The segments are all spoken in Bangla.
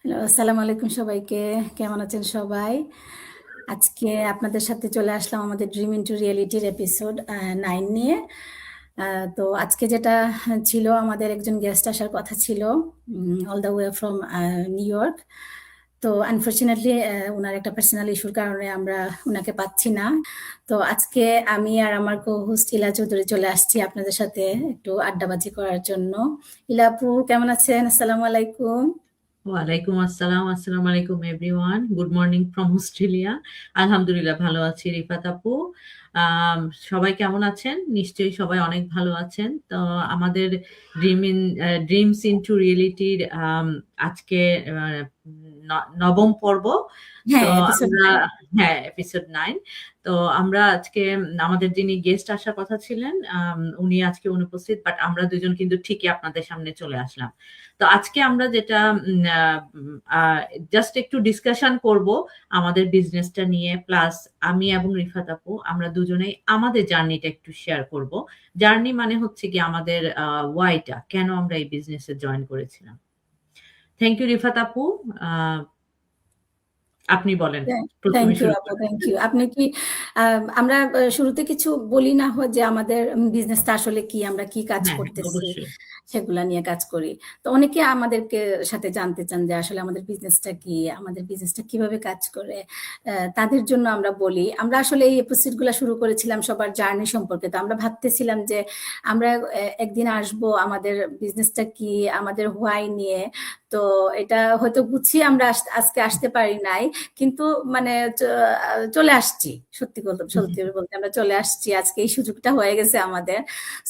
হ্যালো, আসসালামু আলাইকুম সবাইকে। কেমন আছেন সবাই? আজকে আপনাদের সাথে চলে আসলাম আমাদের ড্রিম ইন্টু রিয়েলিটির এপিসোড 9 নিয়ে। তো আজকে যেটা ছিল আমাদের একজন গেস্ট আসার কথা ছিল all the way from new York. তো আনফরচুনেটলি উনার একটা পার্সোনাল ইস্যুর কারণে আমরা উনাকে পাচ্ছি না। তো আজকে আমি আর আমার কো-হোস্ট ইলা চৌধুরী চলে আসছি আপনাদের সাথে একটু আড্ডাবাজি করার জন্য। ইলা আপু কেমন আছেন? আসসালামু আলাইকুম। ওয়ালাইকুম আসসালাম। আসসালামু আলাইকুম everyone. Good morning from Australia. আলহামদুলিল্লাহ ভালো আছি রিফাত আপু। আম, সবাই কেমন আছেন? নিশ্চয়ই সবাই অনেক ভালো আছেন। তো আমাদের ড্রিমস ইনটু রিয়েলিটির আজকে নবম পর্ব। তো হ্যাঁ, এপিসোড আমরা 9। হ্যাঁ, এপিসোড 9। তো আমরা আজকে আমাদের যিনি গেস্ট আসার কথা ছিলেন উনি আজকে অনুপস্থিত, বাট আমরা দুজন কিন্তু ঠিকই আপনাদের সামনে চলে আসলাম। তো আজকে আমরা যেটা জাস্ট একটু ডিসকাশন করব আমাদের বিজনেসটা নিয়ে, প্লাস আমি এবং রিফাত আপু আমরা দুজনেই আমাদের জার্নিটা একটু শেয়ার করব। জার্নি মানে হচ্ছে কি আমাদের ওয়াইটা, কেন আমরা এই বিজনেসে জয়েন করেছিলাম। থ্যাংক ইউ রিফাত আপু। আহ, আপনি বলেন, প্রথমে থ্যাংক ইউ শুরু আপু, করেন। Thank you. আপনি কি আমরা শুরুতে কিছু বলি না হয় যে আমাদের বিজনেসটা আসলে কি, আমরা কি কাজ হ্যাঁ হ্যাঁ, করতেছি, অবশ্যই। সেগুলা নিয়ে কাজ করি। তো অনেকে আমাদেরকে সাথে জানতে চান যে আসলে আমাদের বিজনেসটা কি, আমাদের বিজনেসটা কিভাবে কাজ করে। তাদের জন্য আমরা বলি, আমরা আসলে এই এপিসোডগুলো শুরু করেছিলাম সবার জার্নি সম্পর্কে। তো আমরা ভাবতেছিলাম যে আমরা একদিন আসবো আমাদের বিজনেসটা কি, আমাদের হোয়াই নিয়ে। তো এটা হয়তো গুছিয়ে আমরা আজকে আসতে পারি নাই, কিন্তু মানে চলে আসছি। সত্যি বলতে আমরা চলে আসছি, আজকে এই সুযোগটা হয়ে গেছে আমাদের।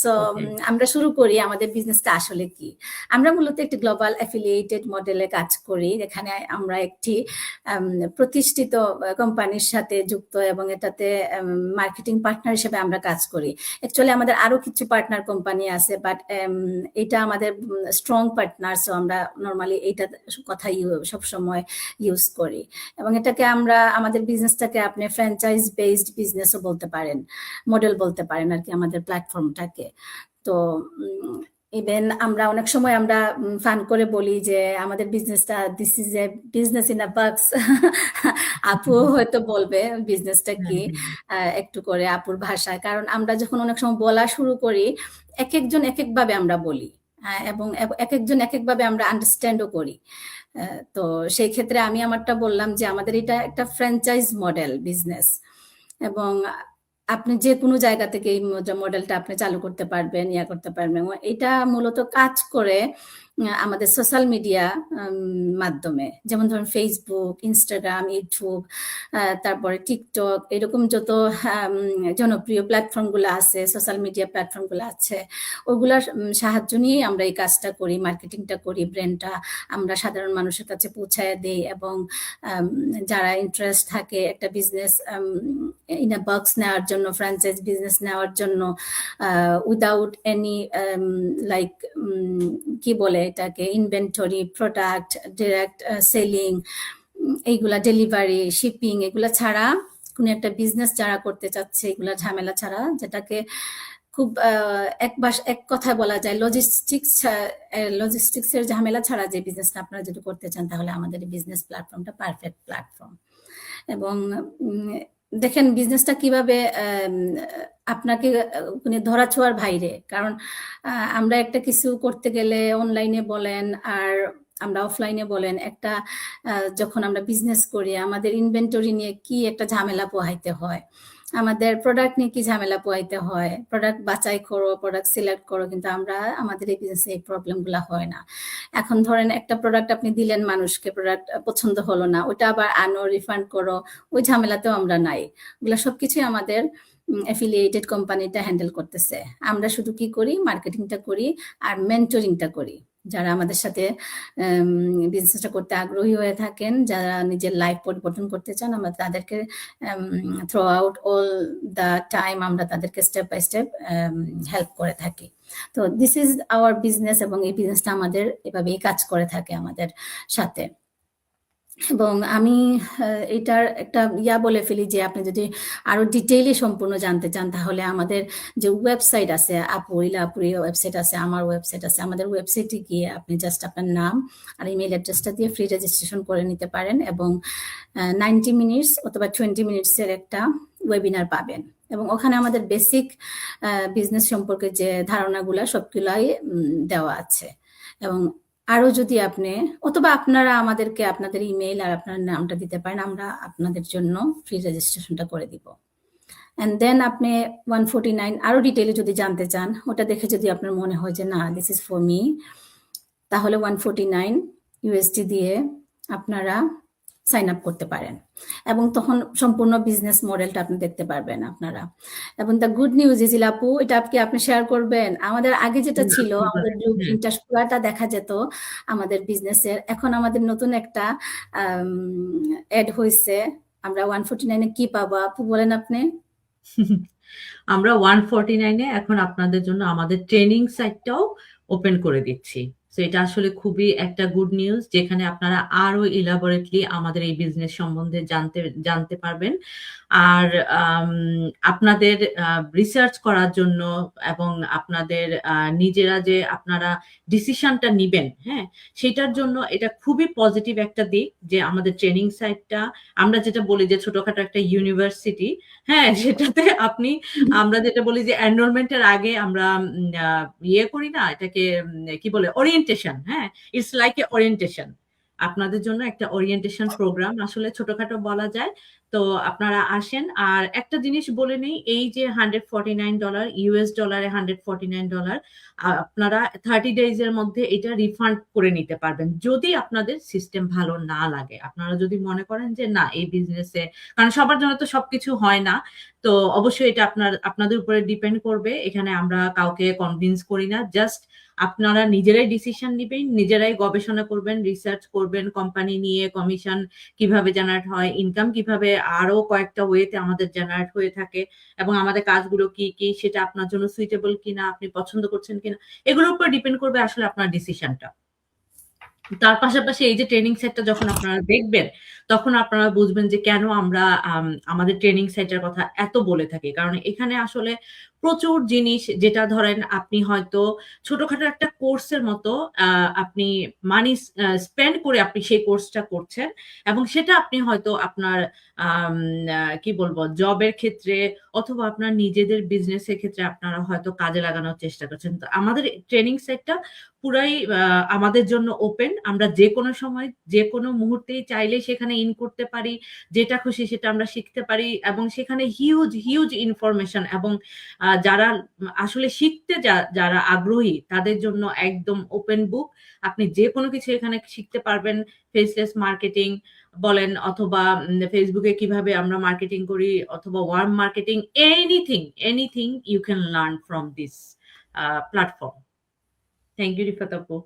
So okay. আমরা শুরু করি আমাদের বিজনেসটা আসলে কি। আমরা মূলত একটি গ্লোবাল অ্যাফিলিয়েটেড মডেলে কাজ করি, যেখানে আমরা একটি প্রতিষ্ঠিত কোম্পানির সাথে যুক্ত এবং এটাতে মার্কেটিং পার্টনার হিসেবে আমরা কাজ করি। অ্যাকচুয়ালি আমাদের আরো কিছু পার্টনার কোম্পানি আছে, বাট এটা আমাদের স্ট্রং পার্টনার। সো আমরা নর্মালি এইটা কথা সবসময় ইউজ করি, এবং এটাকে আমরা আমাদের বিজনেসটাকে আপনি ফ্র্যাঞ্চাইজ বেসড বিজনেসও বলতে পারেন, মডেল বলতে পারেন আর কি আমাদের প্ল্যাটফর্মটাকে। তো ইভেন আমরা অনেক সময় আমরা ফান করে বলি যে আমাদের বিজনেসটা this is a business in a box. আপু হয়তো বলবে বিজনেসটা হ্যাঁ কি হ্যাঁ। একটু করে আপুর ভাষায়, কারণ আমরা যখন অনেক সময় বলা শুরু করি এক একজন এক একভাবে আমরা বলি, এবং এক একজন এক একভাবে আমরা আন্ডারস্ট্যান্ডও করি। তো সেই ক্ষেত্রে আমি আমারটা বললাম যে আমাদের এটা একটা ফ্র্যাঞ্চাইজ মডেল বিজনেস, এবং আপনি যে কোনো জায়গা থেকে এই মডেলটা আপনি চালু করতে পারবেন, করতে পারবেন। এবং এটা মূলত কাজ করে আমাদের সোশ্যাল মিডিয়া মাধ্যমে, যেমন ধরুন ফেসবুক, ইনস্টাগ্রাম, ইউটিউব, তারপরে টিকটক, এরকম যত জনপ্রিয় প্ল্যাটফর্মগুলো আছে, সোশ্যাল মিডিয়া প্ল্যাটফর্মগুলো আছে, ওগুলার সাহায্য নিয়েই আমরা এই কাজটা করি, মার্কেটিংটা করি, ব্র্যান্ডটা আমরা সাধারণ মানুষের কাছে পৌঁছায় দেই। এবং যারা ইন্টারেস্ট থাকে একটা বিজনেস ইন আ বক্স নেওয়ার জন্য, ফ্র্যাঞ্চাইজ বিজনেস নেওয়ার জন্য, উইদাউট এনি লাইক কি বলে এটাকে, ইনভেন্টরি, প্রোডাক্ট, ডিরেক্ট সেলিং, এইগুলা, ডেলিভারি, শিপিং, এগুলা ছাড়া কোনো একটা বিজনেস যারা করতে চাচ্ছে, এগুলা ঝামেলা ছাড়া, যেটাকে খুব এক কথায় বলা যায় লজিস্টিক্স এর ঝামেলা ছাড়া যে বিজনেসটা আপনারা যদি করতে চান, তাহলে আমাদের বিজনেস প্ল্যাটফর্মটা পারফেক্ট প্ল্যাটফর্ম। এবং দেখেন বিজনেসটা কিভাবে আপনাকে মানে ধরা ছোঁয়ার বাইরে, কারণ আমরা একটা কিছু করতে গেলে অনলাইনে বলেন আর আমরা অফলাইনে বলেন, একটা যখন আমরা বিজনেস করি আমাদের ইনভেন্টরি নিয়ে কি একটা ঝামেলা পোহাইতে হয়, আমাদের প্রোডাক্ট নিয়ে কি ঝামেলা পোহাইতে হয়, প্রোডাক্ট বাছাই করো, প্রোডাক্ট সিলেক্ট করো, কিন্তু আমাদের এই বিজনেসে এই প্রবলেমগুলো হয় না। এখন ধরেন একটা প্রোডাক্ট আপনি দিলেন মানুষকে, প্রোডাক্ট পছন্দ হলো না, ওটা আবার আনো, রিফান্ড করো, ওই ঝামেলাতেও আমরা নাই। ওগুলো সবকিছুই আমাদের অ্যাফিলিয়েটেড কোম্পানিটা হ্যান্ডেল করতেছে। আমরা শুধু কি করি, মার্কেটিংটা করি আর মেন্টরিংটা করি। যারা আমাদের সাথে বিজনেসটা করতে আগ্রহী হয়ে থাকেন, যারা নিজের লাইফ পরিবর্তন করতে চান, আমরা তাদেরকে through out all the time আমরা তাদেরকে স্টেপ বাই স্টেপ হেল্প করে থাকি। তো দিস ইজ আওয়ার বিজনেস, এবং এই বিজনেসটা আমাদের এভাবেই কাজ করে থাকে আমাদের সাথে। এবং আমি এটার একটা বলে ফেলি যে আপনি যদি আরো ডিটেইলি সম্পূর্ণ জানতে চান তাহলে আমাদের যে ওয়েবসাইট আছে, আপুর ওয়েবসাইট আছে, আমার ওয়েবসাইট আছে, আমাদের ওয়েবসাইটে গিয়ে আপনি জাস্ট আপনার নাম আর ইমেল অ্যাড্রেসটা দিয়ে ফ্রি রেজিস্ট্রেশন করে নিতে পারেন এবং 90 মিনিটস অথবা 20 মিনিটসের একটা ওয়েবিনার পাবেন এবং ওখানে আমাদের বেসিক বিজনেস সম্পর্কে যে ধারণাগুলো সবগুলাই দেওয়া আছে। এবং আরো যদি আপনি অথবা আপনারা আমাদেরকে আপনাদের ইমেইল আর আপনার নামটা দিতে পারেন, আমরা আপনাদের জন্য ফ্রি রেজিস্ট্রেশনটা করে দিব। এন্ড দেন আপনি 149 আরো ডিটেইলে যদি জানতে চান, ওটা দেখে যদি আপনার মনে হয় যে না দিস ইজ ফর মি, তাহলে 149 USD দিয়ে আপনারা সাইন আপ করতে পারেন এবং তখন সম্পূর্ণ বিজনেস মডেলটা আপনি দেখতে পারবেন আপনারা। এবং দ্য গুড নিউজ ইজ আপু, এটা আপনি শেয়ার করবেন। আমাদের আগে যেটা ছিল আমাদের ব্লু প্রিন্টটা পুরাটা দেখা যেত আমাদের বিজনেসের, এখন আমাদের নতুন একটা অ্যাড হয়েছে। আমরা 149 কি পাবো আপু বলেন আপনি? আমরা 149 এখন আপনাদের জন্য আমাদের ট্রেনিং সাইটটাও ওপেন করে দিচ্ছি। তো এটা আসলে খুবই একটা গুড নিউজ, যেখানে আপনারা আরো ইলাবোরেটলি আমাদের এই বিজনেস সম্বন্ধে জানতে পারবেন। আর আপনাদের রিসার্চ করার জন্য এবং আপনাদের নিজেরা যে আপনারা ডিসিশনটা নিবেন, হ্যাঁ, সেটার জন্য এটা খুবই পজিটিভ একটা দিক যে আমাদের ট্রেনিং সাইটটা, আমরা যেটা বলি যে ছোটখাটো একটা ইউনিভার্সিটি, হ্যাঁ, সেটাতে আমরা যেটা বলি যে এনরোলমেন্টের আগে আমরা করি না, এটাকে কি বলে, ওরিয়েন্টেশন। হ্যাঁ, ইটস লাইক এ ওরিয়েন্টেশন। আপনাদের জন্য একটা ওরিয়েন্টেশন প্রোগ্রাম আসলে ছোটখাটো বলা যায়। তো আপনারা আসেন। আর একটা জিনিস বলে নেই, এই যে $149 US ডলারে $149, আপনারা 30 ডেজ এর মধ্যে এটা রিফান্ড করে নিতে পারবেন যদি আপনাদের সিস্টেম ভালো না লাগে। আপনারা যদি মনে করেন যে না এই বিজনেসে, কারণ সবার জন্য তো সবকিছু হয় না, তো অবশ্যই এটা আপনাদের উপরে ডিপেন্ড করবে। এখানে আমরা কাউকে কনভিন্স করি না, জাস্ট আপনারা নিজেরাই ডিসিশন নিবেন, নিজেরাই গবেষণা করবেন, রিসার্চ করবেন, কোম্পানি নিয়ে কমিশন কিভাবে জেনারেট হয়, ইনকাম কিভাবে আরো কয়েকটা ওয়েতে আমাদের জেনারেট হয়ে থাকে, এবং আমাদের কাজগুলো কি কি সেটা আপনার জন্য সুইটেবল কিনা, আপনি পছন্দ করছেন কিনা, এগুলোর উপর ডিপেন্ড করবে আসলে আপনার ডিসিশনটা। তার পাশাপাশি এই যে ট্রেনিং সেটটা যখন আপনারা দেখবেন, তখন আপনারা বুঝবেন যে কেন আমরা আমাদের ট্রেনিং সেটের কথা এত বলে থাকি। কারণ এখানে আসলে প্রচুর জিনিস, যেটা ধরেন আপনি হয়তো ছোটখাটো একটা কোর্সের মতো আপনি মানি স্পেন্ড করে আপনি সেই কোর্সটা করছেন, এবং সেটা আপনি হয়তো আপনার কি বলবো, জবের ক্ষেত্রে অথবা আপনার নিজেদের বিজনেসের ক্ষেত্রে আপনারা হয়তো কাজে লাগানোর চেষ্টা করছেন। তো আমাদের ট্রেনিং সেটটা পুরাই আমাদের জন্য ওপেন। আমরা যে কোনো সময় যে কোনো মুহূর্তেই চাইলে সেখানে ইন করতে পারি, যেটা খুশি সেটা আমরা শিখতে পারি, এবং সেখানে হিউজ ইনফরমেশন, এবং যারা আসলে শিখতে যারা আগ্রহী তাদের জন্য একদম ওপেন বুক। আপনি যে কোনো কিছু এখানে শিখতে পারবেন। ফেসলেস মার্কেটিং বলেন, অথবা ফেসবুকে কিভাবে আমরা মার্কেটিং করি, অথবা warm marketing, anything you can learn from this platform. Thank you Rifat আপু।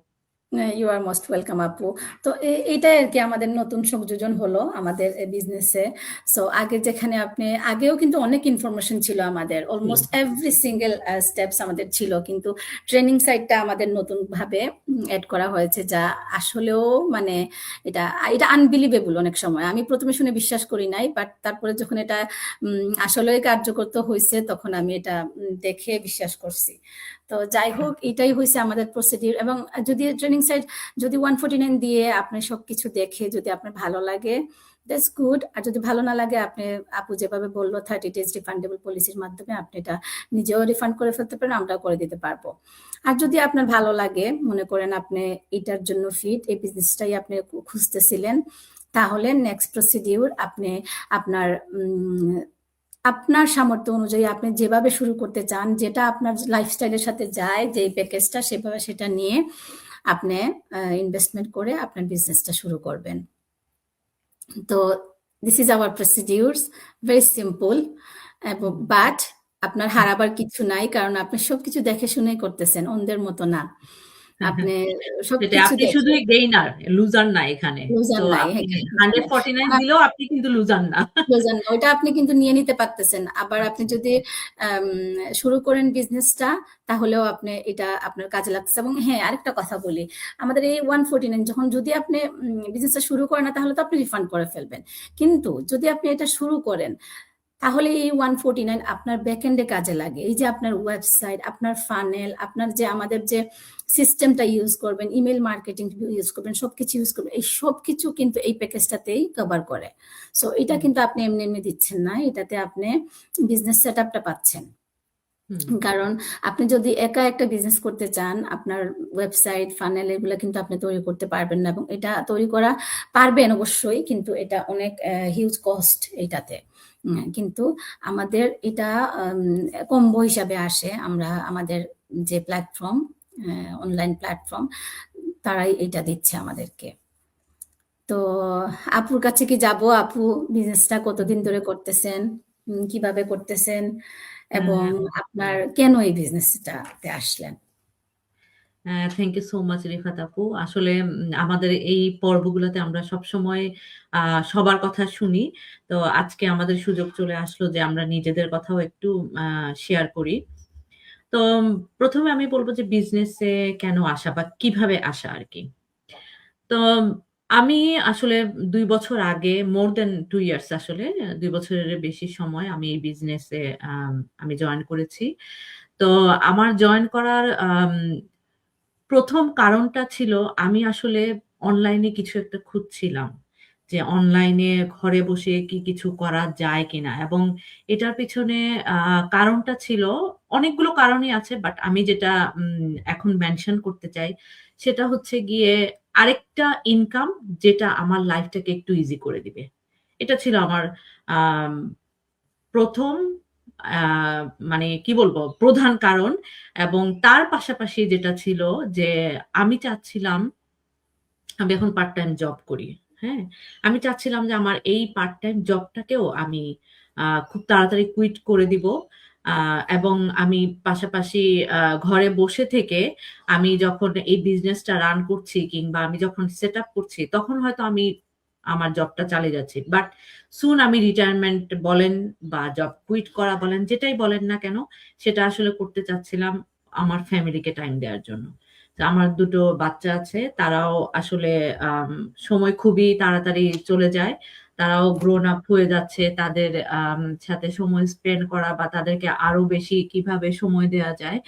ইউ আর মোস্ট ওয়েলকাম আপু। তো এইটাই আর কি আমাদের নতুন সংযোজন হলো আমাদের বিজনেসে। সো আগে যেখানে আগেও কিন্তু অনেক ইনফরমেশন ছিল আমাদের, অলমোস্ট এভরি সিঙ্গেল স্টেপস আমাদের ছিল, কিন্তু ট্রেনিং সাইটটা আমাদের নতুন ভাবে অ্যাড করা হয়েছে, যা আসলেও মানে এটা আনবিলিভেবল। অনেক সময় আমি প্রথমে শুনে বিশ্বাস করি নাই, বাট তারপরে যখন এটা আসলে কার্যকর হয়েছে তখন আমি এটা দেখে বিশ্বাস করছি। তো যাই হোক, এটাই হয়েছে আমাদের প্রসিডিউর। এবং যদি ট্রেনিং সাইট যদি 149 দিয়ে আপনি সবকিছু দেখে যদি আপনার ভালো লাগে, দ্যাটস গুড। আর যদি ভালো না লাগে, আপু যেভাবে বললো 30 ডেজ রিফান্ডেবল পলিসির মাধ্যমে আপনি এটা নিজেও রিফান্ড করে ফেলতে পারেন, আমরাও করে দিতে পারবো। আর যদি আপনার ভালো লাগে, মনে করেন আপনি এটার জন্য ফিট, এই বিজনেসটাই আপনি খুঁজতেছিলেন, তাহলে নেক্সট প্রসিডিউর আপনি আপনার সামর্থ্য অনুযায়ী আপনি যেভাবে শুরু করতে চান, যেটা আপনার লাইফস্টাইলের সাথে যায়, যেই প্যাকেজটা, সেভাবে সেটা নিয়ে আপনি ইনভেস্টমেন্ট করে আপনার বিজনেসটা শুরু করবেন। তো this is our procedures, very simple. But আপনার হারাবার কিছু নাই, কারণ আপনি সবকিছু দেখে শুনেই করতেছেন, অন্যদের মতো না। আপনি সেটা সবকিছু আপনি দেখে শুধুই গেইনার, লুজার না এখানে। লুজার তো নাই আপনি এখানে। 149 দিলেও আপনি কিন্তু লুজার না। প্রয়োজন না। ওইটা আপনি কিন্তু নিয়ে নিতে পারতেছেন। আবার আপনি আচ্ছা। যদি আম শুরু করেন বিজনেসটা, তাহলেও আপনি এটা আপনার কাজে লাগতেছে। এবং হ্যাঁ, আরেকটা কথা বলি। আমাদের এই 149 যখন যদি আপনি বিজনেসটা শুরু করেন না, তাহলে তো আপনি রিফান্ড করে ফেলবেন। কিন্তু যদি আপনি এটা শুরু করেন, তাহলে এই 149 আপনার ব্যাকএন্ডে কাজে লাগে। এই যে আপনার ওয়েবসাইট, আপনার ফানেল, আপনার যে আমাদের যে সিস্টেমটা ইউজ করবেন, ইমেইল মার্কেটিং ইউজ করবেন, সবকিছু ইউজ করবেন। এই সবকিছু কিন্তু এই প্যাকেজটাতেই কভার করে। সো এটা হুম, কিন্তু আপনি এমনি, এমনি দিচ্ছেন না। এটাতে আপনি বিজনেস সেটআপটা পাচ্ছেন। হুম, কারণ আপনি যদি একা একটা বিজনেস করতে চান, আপনার ওয়েবসাইট, ফানেল এগুলা কিন্তু আপনি তৈরি করতে পারবেন না এবং এটা তৈরি করা পারবেন অবশ্যই, কিন্তু এটা অনেক হিউজ কস্ট এইটাতে। কিন্তু আমাদের এটা কম্বো হিসাবে আসে। আমরা আমাদের যে প্ল্যাটফর্ম, অনলাইন প্ল্যাটফর্ম, তারাই এটা দিচ্ছে আমাদেরকে। তো আপুর কাছে কি যাবো? আপু বিজনেসটা কতদিন হুম। ধরে করতেছেন? কিভাবে করতেছেন? এবং হ্যাঁ, আপনার কেন এই বিজনেসটাতে আসলেন? Thank you so much Rifat আপু। আসলে আমাদের এই পর্বগুলোতে আমরা সবসময় আ সবার কথা শুনি। তো আজকে আমাদের সুযোগ চলে আসলো যে আমরা নিজেদের কথাও একটু আ শেয়ার করি। তো ১ম এ আমি বলব যে বিজনেসে কেন আসা বা কিভাবে আসা আরকি। তো আমি আসলে ২ বছর আগে মোর দ্যান 2 ইয়ার্স আসলে ২ বছরের বেশি সময় আমি এই বিজনেসে আমি জয়েন করেছি। তো আমার জয়েন করার ১ম কারণটা ছিল আমি আসলে অনলাইনে কিছু একটা খুঁজছিলাম। যে অনলাইনে ঘরে বসে কি কিছু করা যায় কিনা? এবং এটার পেছনে আ কারণটা ছিল অনেকগুলো কারণই আছে। বাট আমি যেটা এখন মেনশন করতে চাই সেটা হচ্ছে গিয়ে আরেকটা ইনকাম যেটা আমার লাইফটাকে একটু ইজি করে দিবে। এটা ছিল আমার আম ১ম আ মানে কি বলবো? প্রধান কারণ এবং তার পাশাপাশি যেটা ছিল যে আমি চাচ্ছিলাম আমি এখন পার্ট টাইম জব করি। হ্যাঁ? আমি চাচ্ছিলাম যে আমার এই পার্ট টাইম জবটাকেও আমি খুব তাড়াতাড়ি কুইট করে দিব। আ এবং আমি পাশাপাশি আ ঘরে বসে থেকে আমি যখন এই বিজনেসটা রান করছি কিংবা আমি যখন সেট আপ করছি তখন হয়তো আমি আমার জবটা চালিয়ে যাচ্ছি। বাট সুন আমি রিটায়ারমেন্ট বলেন বা জব কুইট করা বলেন যেটাই বলেন না কেন সেটা আসলে করতে চাচ্ছিলাম আমার ফ্যামিলিকে টাইম দেওয়ার জন্য। তো আমার ২ টো বাচ্চা আছে। তারাও আসলে আম সময় খুবই তাড়াতাড়ি চলে যায়। তারাও গ্রোন আপ হয়ে যাচ্ছে। তাদের সাথে সময় স্পেন্ড করা বা তাদেরকে আরো বেশি কিভাবে সময় দেয়া যায়,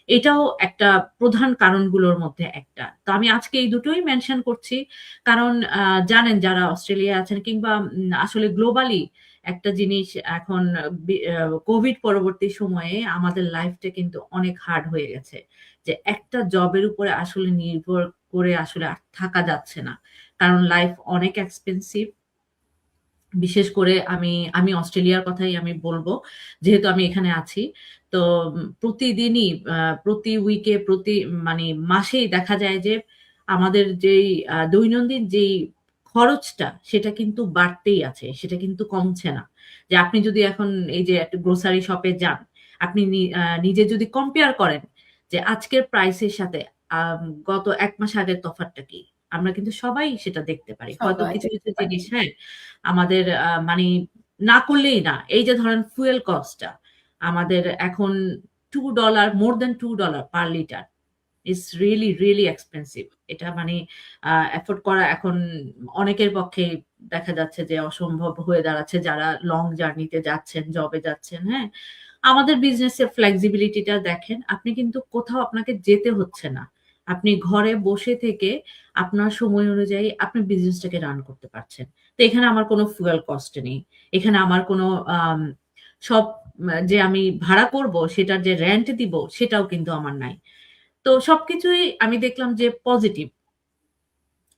এটাও একটা প্রধান কারণগুলোর মধ্যে একটা। তো আমি আজকে এই দুটোই মেনশন করছি। কারণ জানেন যারা অস্ট্রেলিয়ায় আছেন কিংবা আসলে গ্লোবালি একটা জিনিস এখন কোভিড পরবর্তী সময়ে আমাদের লাইফটা কিন্তু অনেক হার্ড হয়ে গেছে। যে একটা জবের উপরে আসলে নির্ভর করে আসলে আর থাকা যাচ্ছে না। কারণ লাইফ অনেক এক্সপেনসিভ। বিশেষ করে আমি অস্ট্রেলিয়ার কথাই আমি বলব। যেহেতু আমি এখানে আছি। তো প্রতিদিনই প্রতি উইকে মানে মাসেই দেখা যায় যে আমাদের যেই দৈনন্দিন যেই খরচটা সেটা কিন্তু বাড়তেই আছে। সেটা কিন্তু কমছে না। যে আপনি যদি এখন এই যে একটা গ্রোসারি শপে যান, আপনি নিজে যদি কম্পেয়ার করেন যে আজকের প্রাইস এর সাথে গত ১ মাস আগের তফাৎটা কি? আমরা কিন্তু সবাই সেটা দেখতে পারি। হয়তো সবাই কিছু, কিছু দেখতে জিনিস পাচ্ছি। হ্যাঁ আমাদের মানি না করলেই না। এই যে ধরেন ফুয়েল কস্টটা আমাদের এখন $2 more than $2 per litre. It's really, really expensive. এটা মানে এফোর্ড করা এখন অনেকের পক্ষেই দেখা যাচ্ছে যে অসম্ভব হয়ে দাঁড়াচ্ছে যারা লং জার্নিতে যাচ্ছেন, জবে যাচ্ছেন, হ্যাঁ? আমাদের বিজনেসের ফ্লেক্সিবিলিটি টা দেখেন। আপনি কিন্তু কোথাও আপনাকে যেতে হচ্ছে না। আপনি ঘরে বসে থেকে আপনার সময় অনুযায়ী আপনি বিজনেসটাকে রান করতে পারছেন। তো এখানে আমার কোনো ফুয়েল কস্ট নেই। এখানে আমার কোনো সব যে আমি ভাড়া করব সেটার যে রেন্ট দিব সেটাও কিন্তু আমার নাই। তো সবকিছুই আমি দেখলাম যে পজিটিভ।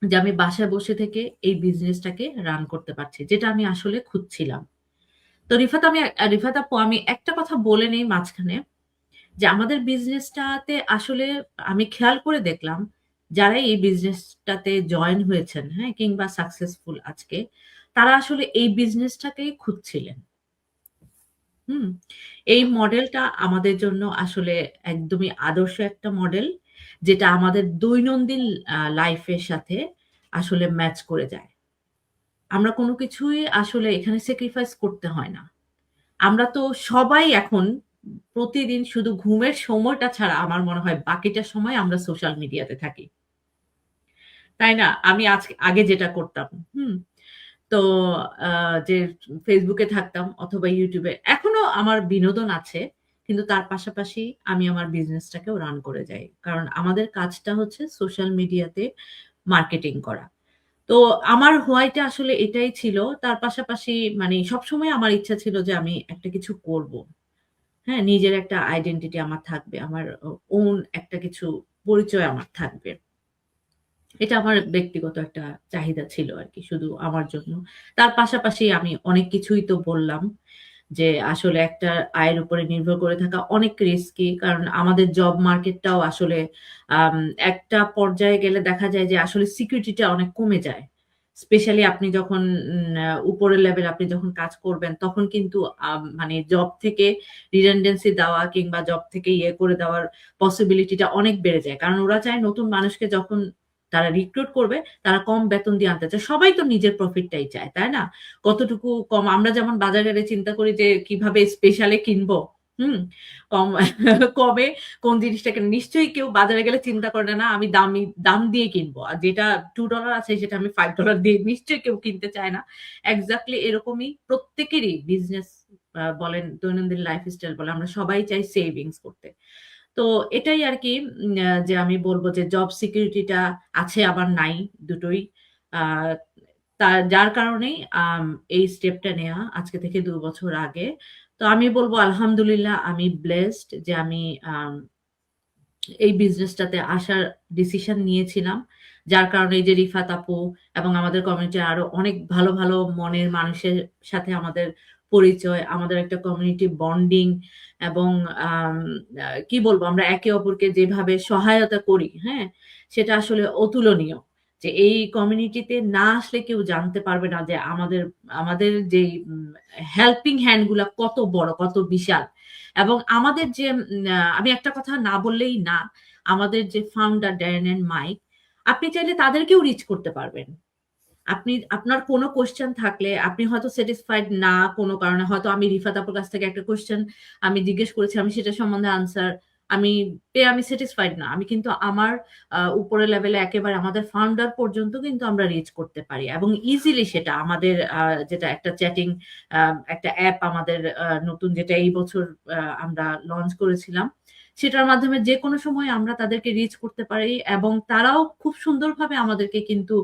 যে আমি বাসায় বসে থেকে এই বিজনেসটাকে রান করতে পারছি। যেটা আমি আসলে খুঁজছিলাম। তো রিফাত আপু আমি একটা কথা বলে নেই মাঝখানে যে আমাদের বিজনেসটাতে আসলে আমি খেয়াল করে দেখলাম, যারা এই বিজনেসটাতে জয়েন হয়েছেন, হ্যাঁ? কিংবা সাকসেসফুল আজকে, তারা আসলে এই বিজনেসটাকেই খুঁজছিলেন। হুম? এই মডেলটা আমাদের জন্য আসলে একদমই আদর্শ একটা মডেল যেটা আমাদের দৈনন্দিন লাইফের সাথে আসলে ম্যাচ করে যায়। আমরা কোনো কিছুই আসলে এখানে স্যাক্রিফাইস করতে হয় না। আমরা তো সবাই এখন প্রতিদিন শুধু ঘুমের সময়টা ছাড়া আমার মনে হয় বাকিটা সময় আমরা সোশ্যাল মিডিয়াতে থাকি। তাই না? আমি আগে যেটা করতাম, হুম? তো আ যে Facebook এ থাকতাম অথবা YouTube এ। এখনো আমার বিনোদন আছে। কিন্তু তার পাশাপাশি আমি আমার বিজনেসটাকেও রান করে যাই। কারণ আমাদের কাজটা হচ্ছে সোশ্যাল মিডিয়াতে মার্কেটিং করা। তো আমার হোয়াইটা আসলে এটাই ছিল। তার পাশাপাশি মানে সবসময় আমার ইচ্ছা ছিল যে আমি একটা কিছু করব। হ্যাঁ? নিজের একটা আইডেন্টিটি আমার থাকবে। আমার ওন একটা কিছু পরিচয় আমার থাকবে। এটা আমার ব্যক্তিগত একটা চাহিদা ছিল আরকি শুধু আমার জন্য। তার পাশাপাশি আমি অনেক কিছুই তো বললাম যে আসলে একটা আয়ের উপরে নির্ভর করে থাকা অনেক রিস্কি। কারণ আমাদের জব মার্কেটটাও আসলে আম একটা পর্যায়ে গেলে দেখা যায় যে আসলে সিকিউরিটিটা অনেক কমে যায়। স্পেশালি আপনি যখন উপরের লেভেল আপনি যখন কাজ করবেন তখন কিন্তু মানে জব থেকে রিডান্ডেন্সি দেওয়া কিংবা জব থেকে ইয়ে করে দেওয়ার পসিবিলিটিটা অনেক বেড়ে যায়। কারণ ওরা চায় নতুন মানুষকে যখন তারা রিক্রুট করবে, তারা কম বেতন দিয়ে আনতে চায়। সবাই তো নিজের প্রফিটটাই চায়, তাই না? কতটুকু কম আমরা যেমন বাজারে গেলে চিন্তা করি যে কিভাবে স্পেশালে কিনবো, হুম? কম কমে কোন জিনিসটাকে নিশ্চয়ই কেউ বাজারে গেলে চিন্তা করে না আমি দাম দিয়ে কিনবো। আর যেটা $2 আছে সেটা আমি $5 দিয়ে নিশ্চয়ই কেউ কিনতে চায় না। এক্সাক্টলি এরকমই প্রত্যেকেরই বিজনেস বলেন, দৈনন্দিন লাইফস্টাইল বলেন, আমরা সবাই চাই সেভিংস করতে। তো এটাই আরকি যে আমি বলব যে জব সিকিউরিটিটা আছে আবার নাই দুটোই। আ যার কারণেই এই স্টেপটা নেয়া আজকে থেকে ২ বছর আগে। তো আমি বলব আলহামদুলিল্লাহ আমি ব্লেসড যে আমি আম এই বিজনেসটাতে আসার ডিসিশন নিয়েছিলাম। যার কারণে এই যে রিফাত আপু এবং আমাদের কমিউনিটির আরো অনেক ভালো, ভালো মনের মানুষের সাথে আমাদের পরিচয়, আমাদের একটা কমিউনিটি বন্ডিং এবং আম কি বলবো আমরা একে অপরকে যেভাবে সহায়তা করি, হ্যাঁ? সেটা আসলে অতুলনীয়। যে এই কমিউনিটিতে না আসলে কেউ জানতে পারবে না যে আমাদের যেই হেল্পিং হ্যান্ড গুলা কত বড়, কত বিশাল। এবং আমাদের যে আমি একটা কথা না বললেই না। আমাদের যে ফাউন্ডার ড্যারেন অ্যান্ড মাইক, আপনি চাইলে তাদেরকেও রিচ করতে পারবেন। আপনার কোন কোয়েশ্চেন থাকলে আপনি হয়তো স্যাটিসফাইড না কোন কারণে হয়তো আমি রিফাত আপুর কাছ থেকে একটা কোয়েশ্চেন আমি জিজ্ঞেস করেছি, আমি সেটা সম্বন্ধে আনসার পেয়ে আমি স্যাটিসফাইড না। আমি কিন্তু আমার উপরের লেভেলে একেবারে আমাদের ফাউন্ডার পর্যন্ত কিন্তু আমরা রিচ করতে পারি এবং ইজিলি সেটা আমাদের যেটা একটা চ্যাটিং আ একটা অ্যাপ আমাদের নতুন যেটা এই বছর আমরা লঞ্চ করেছিলাম। সেটার মাধ্যমে যেকোনো সময় আমরা তাদেরকে রিচ করতে পারি এবং তারাও খুব সুন্দরভাবে আমাদেরকে কিন্তু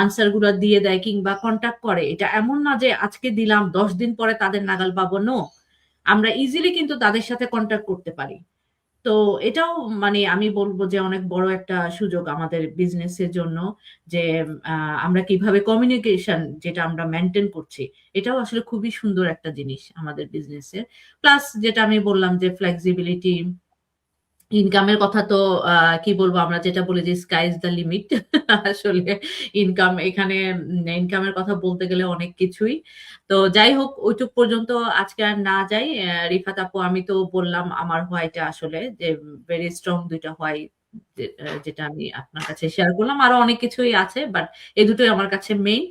আনসার গুলা দিয়ে দেয় কিংবা কনট্যাক্ট করে। এটা এমন না যে আজকে দিলাম ১০ দিন পরে তাদের নাগাল পাবো। নো। আমরা ইজিলি কিন্তু তাদের সাথে কনট্যাক্ট করতে পারি। তো এটাও মানে আমি বলব যে অনেক বড় একটা সুযোগ আমাদের বিজনেসের জন্য যে আ আমরা কিভাবে কমিউনিকেশন যেটা আমরা মেইনটেইন করছি, এটাও আসলে খুবই সুন্দর একটা জিনিস আমাদের বিজনেসের। প্লাস যেটা আমি বললাম যে ফ্লেক্সিবিলিটি ইনকামের কথা তো আ কি বলবো আমরা যেটা বলি যে স্কাই ইস দ্য লিমিট। আসলে এখানে ইনকামের কথা বলতে গেলে অনেক কিছুই। তো যাই হোক ওইটুক পর্যন্ত আজকে আর না যাই। রিফাত আপু আমি তো বললাম আমার হোয়াইটা আসলে যে ভেরি স্ট্রং ২ টা হোয়াই যেটা আমি আপনার কাছে শেয়ার করলাম। আরো অনেক কিছুই আছে বাট এই দুটোই আমার কাছে মেইন।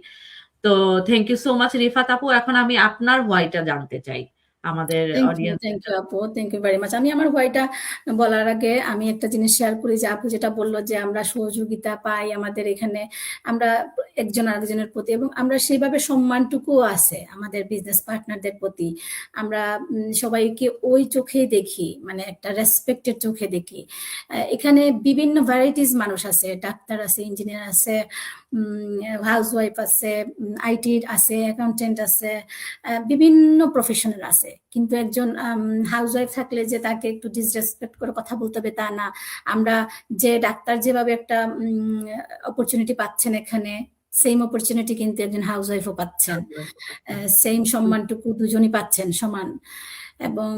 তো thank you so much Rifat আপু। এখন আমি আপনার হোয়াইটা জানতে চাই। আমাদের অডিয়েন্স থ্যাংক ইউ আপু। Thank you very much. আমি আমার হোয়াইটা বলার আগে আমি একটা জিনিস শেয়ার করি যে আপু যেটা বলল যে আমরা সহযোগিতা পাই আমাদের এখানে আমরা একজন আরেকজনের প্রতি এবং আমরা সেইভাবে সম্মানটুকুও আছে আমাদের বিজনেস পার্টনারদের প্রতি। আমরা সবাইকে ওই চোখেই দেখি মানে একটা রেসপেক্টের চোখে দেখি। এখানে বিভিন্ন ভ্যারাইটিস মানুষ আছে, ডাক্তার আছে, ইঞ্জিনিয়ার আছে, হাউসওয়াইফ আছে, আইটির আছে, অ্যাকাউন্টেন্ট আছে, বিভিন্ন প্রফেশনাল আছে। কিন্তু একজন হাউসওয়াইফ থাকলে যে তাকে একটু ডিসরেসপেক্ট করে কথা বলতে হবে তা না। আমরা যে ডাক্তার যেভাবে একটা অপরচুনিটি পাচ্ছেন এখানে সেম অপরচুনিটি কিন্তু একজন হাউসওয়াইফও পাচ্ছেন। সেম সম্মানটুকু দুজনই পাচ্ছেন সমান এবং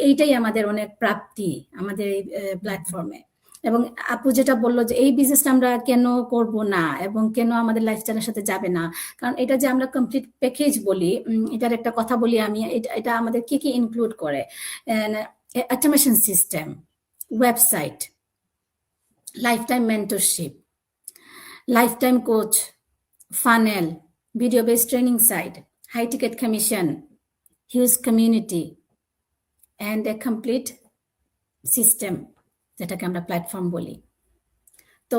এইটাই আমাদের অনেক প্রাপ্তি আমাদের এই প্ল্যাটফর্মে। এবং আপু যেটা বললো যে এই বিজনেসটা আমরা কেন করব না এবং কেন আমাদের লাইফস্টাইলের সাথে যাবে না, কারণ এটা যে আমরা কমপ্লিট প্যাকেজ বলি, এটার একটা কথা বলি আমি, এটা আমাদের কি কি ইনক্লুড করে, automation system, website, lifetime mentorship, lifetime coach, funnel, video based training site, high ticket commission, huge community, and a complete system, যেটাকে আমরা প্ল্যাটফর্ম বলি। তো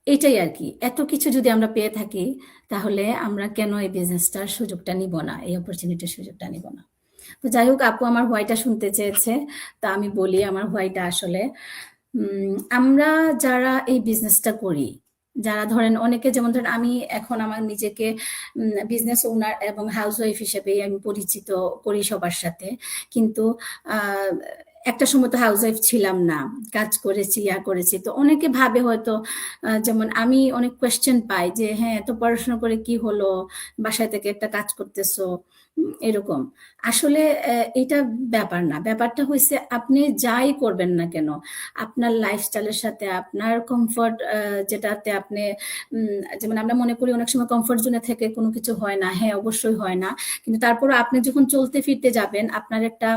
এটাই আর কি, এত কিছু যদি আমরা পেয়ে থাকি তাহলে আমরা কেন এই বিজনেসটার সুযোগটা নিব না, এই অপরচুনিটির সুযোগটা নিব না। তো যাই হোক, আপু আমার হোয়াইটা শুনতে চেয়েছে, তা আমি বলি আমার হোয়াইটা আসলে আমরা যারা এই বিজনেসটা করি, যারা ধরেন অনেকে, যেমন ধরেন আমি এখন আমার নিজেকে বিজনেস ওনার এবং হাউস ওয়াইফ হিসেবেই আমি পরিচিত করি সবার সাথে, কিন্তু একটা সময় তো হাউস ওয়াইফ ছিলাম না, কাজ করেছি, করেছি। তো অনেকে ভাবে হয়তো, যেমন আমি অনেক কোয়েশ্চেন পাই যে হ্যাঁ, তো পড়াশোনা করে কি হলো, বাসায় থেকে একটা কাজ করতেছো, এরকম। আসলে এটা ব্যাপার না, ব্যাপারটা হয়েছে আপনি যাই করবেন না কেন, আপনার লাইফস্টাইলের সাথে আপনার কমফর্ট, যেটাতে আপনি, যেমন আমরা মনে করি অনেক সময় কমফর্ট জোনে থেকে কোনো কিছু হয় না, হ্যাঁ অবশ্যই হয় না, কিন্তু তারপরে আপনি যখন চলতে ফিরতে যাবেন, আপনার একটা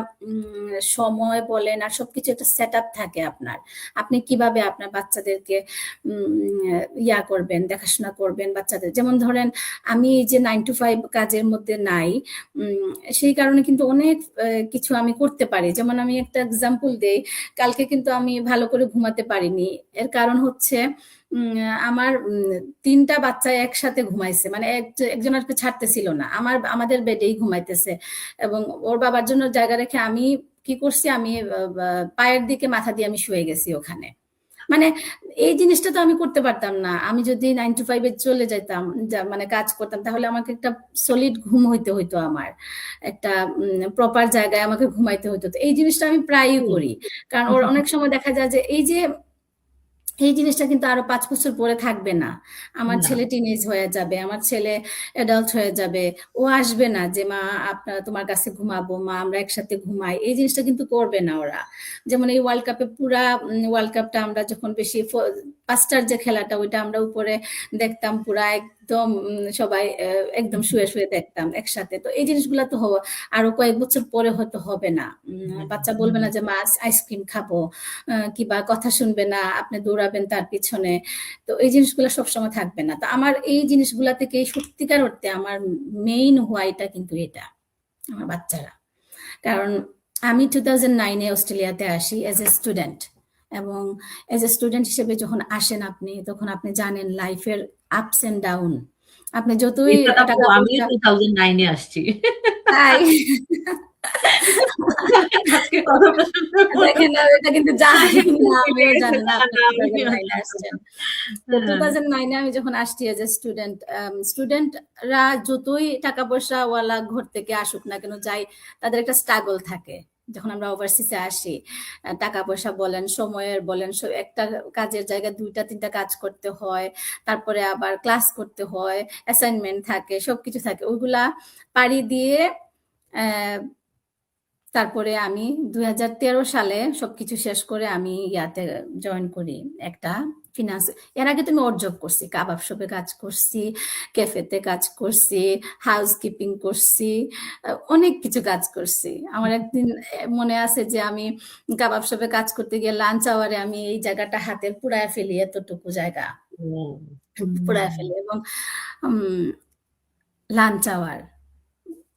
সময় বলেন আর সবকিছু একটা সেট আপ থাকে আপনার, আপনি কিভাবে আপনার বাচ্চাদেরকে করবেন, দেখাশোনা করবেন বাচ্চাদের। যেমন ধরেন আমি যে 9 to 5 কাজের মধ্যে নাই, সেই কারণে কিন্তু অনেক কিছু আমি করতে পারি। যেমন আমি একটা এক্সাম্পল দেই, কালকে কিন্তু আমি ভালো করে ঘুমাতে পারিনি, এর কারণ হচ্ছে আমার 3টা বাচ্চা একসাথে ঘুমাইছে, মানে একজন আরকে ছাড়তেছিল না, আমাদের বেডেই ঘুমাইতেছে, এবং ওর বাবার জন্য জায়গা রেখে আমি কি করছি, আমি পায়ের দিকে মাথা দিয়ে আমি শুয়ে গেছি ওখানে। মানে এই জিনিসটা তো আমি করতে পারতাম না। আমি যদি 9 to 5 চলে যেতাম, মানে কাজ করতাম, তাহলে আমাকে একটা সলিড ঘুম হইতো, আমার একটা প্রপার জায়গায় আমাকে ঘুমাইতে হইতো। তো এই জিনিসটা আমি প্রায়ই করি, কারণ ওর অনেক সময় দেখা যায় যে এই জিনিসটা কিন্তু আরো 5 বছর পরে থাকবে না। আমার ছেলে টিনেজ হয়ে যাবে, আমার ছেলে অ্যাডাল্ট হয়ে যাবে, ও আসবে না যে মা তোমার কাছে ঘুমাবো, মা আমরা একসাথে ঘুমাই, এই জিনিসটা কিন্তু করবে না ওরা। যেমন এই ওয়ার্ল্ড কাপে, পুরা ওয়ার্ল্ড কাপটা আমরা যখন বেশি 5টার যে খেলাটা, ওইটা আমরা উপরে দেখতাম, পুরা একদম সবাই একদম শুয়ে শুয়ে দেখতাম একসাথে। তো এই জিনিসগুলো তো আরো কয়েক বছর পরে হয়তো হবে না। বাচ্চা বলবে না যে মা আইসক্রিম খাবো, কিবা কথা শুনবে না, আপনি দৌড়াবেন তার পিছনে। তো এই জিনিসগুলো সবসময় থাকবে না। তো আমার এই জিনিসগুলা থেকে সত্যিকার অর্থে আমার মেইন হোয়াইটা কিন্তু এটা, আমার বাচ্চারা। কারণ আমি 2009-এ অস্ট্রেলিয়াতে আসি এজ এ স্টুডেন্ট, এবং এজ এ স্টুডেন্ট হিসেবে যখন আসেন আপনি, তখন আপনি জানেন লাইফের আপস এন্ড ডাউন। আপনি যতই টাকা আমিও 2009-এ আসছি। তাই আজকে কথাটা শুনতে দেখেন, এটা কিন্তু জানি না, আমিও জানি না আপনি 2009-এ আসছেন। তো 2009-এ আমি যখন আসছি এজ এ স্টুডেন্ট, স্টুডেন্টরা যতই টাকা পয়সা ওয়ালা ঘর থেকে আসুক না কেন, যাই, তাদের একটা স্ট্রাগল থাকে। যখন আমরা ওভারসিসে আসি, টাকা পয়সা বলেন, সময়ের বলেন, একটা কাজের জায়গায় 2টা 3টা কাজ করতে হয়, তারপরে আবার ক্লাস করতে হয়, অ্যাসাইনমেন্ট থাকে, সবকিছু থাকে, ওইগুলা পাড়ি দিয়ে তারপরে আমি 2013 সালে সবকিছু শেষ করে আমি ইয়াতে জয়েন করি, একটা ফিনান্স। এর আগে তুমি ওর জব করছি, কাবাব শপে কাজ করছি, ক্যাফেতে কাজ করছি, হাউস কিপিং করছি, অনেক কিছু কাজ করছি। আমার একদিন মনে আছে যে আমি কাবাব শপে কাজ করতে গিয়ে লাঞ্চ আওয়ারে আমি এই জায়গাটা হাতের পুড়ায় ফেলি, এতটুকু জায়গা পুড়ায় ফেলি, এবং লাঞ্চ আওয়ার,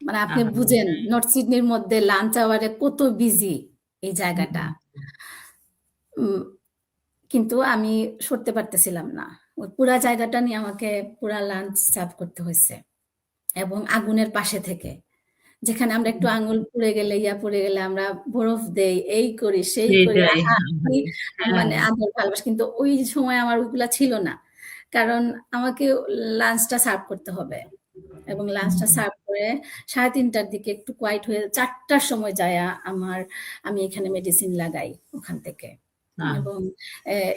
মানে আপনি বুঝেন নর্থ সিডনির মধ্যে লাঞ্চ আওয়ারে কত বিজি এই জায়গাটা। কিন্তু আমি সরতে পারতেছিলাম না, ওই পুরা জায়গাটা নিয়ে আমাকে পুরা লাঞ্চ সার্ভ করতে হয়েছে, এবং আগুনের পাশে থেকে, যেখানে আমরা একটু আঙুল পুড়ে গেলে, পড়ে গেলে আমরা বরফ দেই, এই করি সেই করি, মানে আদর ভালোবাসা। কিন্তু ওই সময় আমার ওইগুলা ছিল না, কারণ আমাকে লাঞ্চটা সার্ভ করতে হবে, এবং লাঞ্চটা সার্ভ করে 3:30টার দিকে একটু কোয়াইট হয়ে 4টার সময় যায় আমি এখানে মেডিসিন লাগাই ওখান থেকে। এবং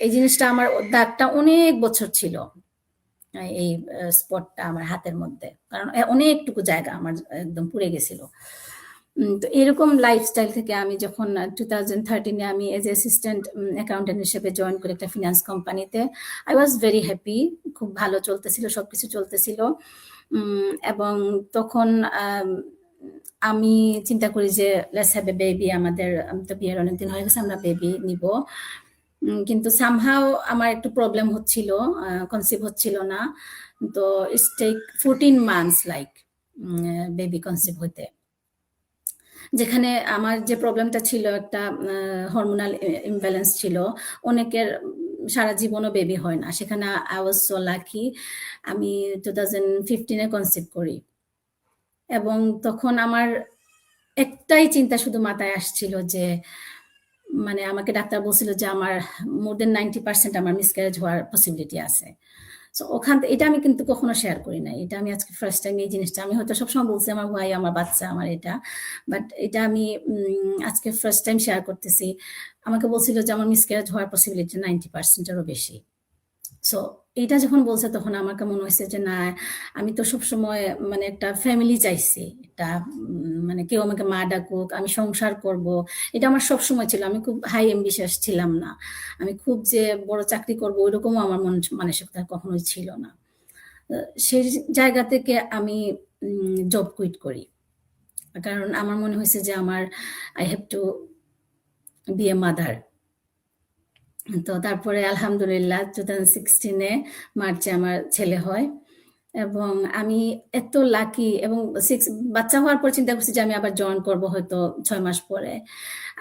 এই জিনিসটা আমার দাগটা অনেক বছর ছিল, এই স্পটটা আমার হাতের মধ্যে, কারণ অনেকটুকু জায়গা আমার একদম পুড়ে গেছিল। তো এরকম লাইফস্টাইল থেকে আমি যখন 2013-এ আমি এজ অ্যাসিস্ট্যান্ট অ্যাকাউন্টেন্ট হিসেবে জয়েন করি একটা ফিনান্স কোম্পানিতে, আই ওয়াজ ভেরি হ্যাপি, খুব ভালো চলতেছিল, সবকিছু চলতেছিল। এবং তখন আমি চিন্তা করি যে লেটস হ্যাভ এ বেবি, আমাদের তো বিয়ের অনেকদিন হয়ে গেছে, আমরা বেবি নিব। কিন্তু সামহাও আমার একটু প্রবলেম হচ্ছিল, কনসিভ হচ্ছিল না। তো it's take 14 months like baby conceive হইতে, যেখানে আমার যে প্রবলেমটা ছিল একটা হরমোনাল ইমব্যালেন্স ছিল। অনেকের সারা জীবনও বেবি হয় না, সেখানে আই ওয়াজ সো লাকি। আমি 2015-এ কনসিভ করি, এবং তখন আমার একটাই চিন্তা শুধু মাথায় আসছিল যে মানে আমাকে ডাক্তার বলছিল যে আমার মোর দেন 90% আমার মিসক্যারেজ হওয়ার পসিবিলিটি আছে। সো এটা আমি কিন্তু কখনো শেয়ার করি নাই, এটা আমি আজকে ফার্স্ট টাইম এই জিনিসটা, আমি হয়তো সবসময় বলছি আমার ভাই, আমার বাচ্চা, আমার এটা, বাট এটা আমি আজকে ফার্স্ট টাইম শেয়ার করতেছি। আমাকে বলছিল যে আমার মিসক্যারেজ হওয়ার পসিবিলিটি 90%-এরও বেশি। সো এইটা যখন বলছে তখন আমাকে মনে হয়েছে যে না, আমি তো সবসময় মানে একটা ফ্যামিলি চাইছি, একটা মানে কেউ আমাকে মা ডাকুক, আমি সংসার করব, এটা আমার সবসময় ছিল। আমি খুব হাই অ্যাম্বিশাস ছিলাম না, আমি খুব যে বড় চাকরি করব ওইরকমও আমার মানসিকতা কখনোই ছিল না। সেই জায়গা থেকে আমি জব কুইট করি, কারণ আমার মনে হয়েছে যে আমার I have to be a mother. তো তারপরে আলহামদুলিল্লাহ 2016-এ মার্চে আমার ছেলে হয়, এবং আমি এত লাকি, এবং বাচ্চা হওয়ার পর চিন্তা করছি যে আমি আবার জয়েন করব হয়তো 6 মাস পরে,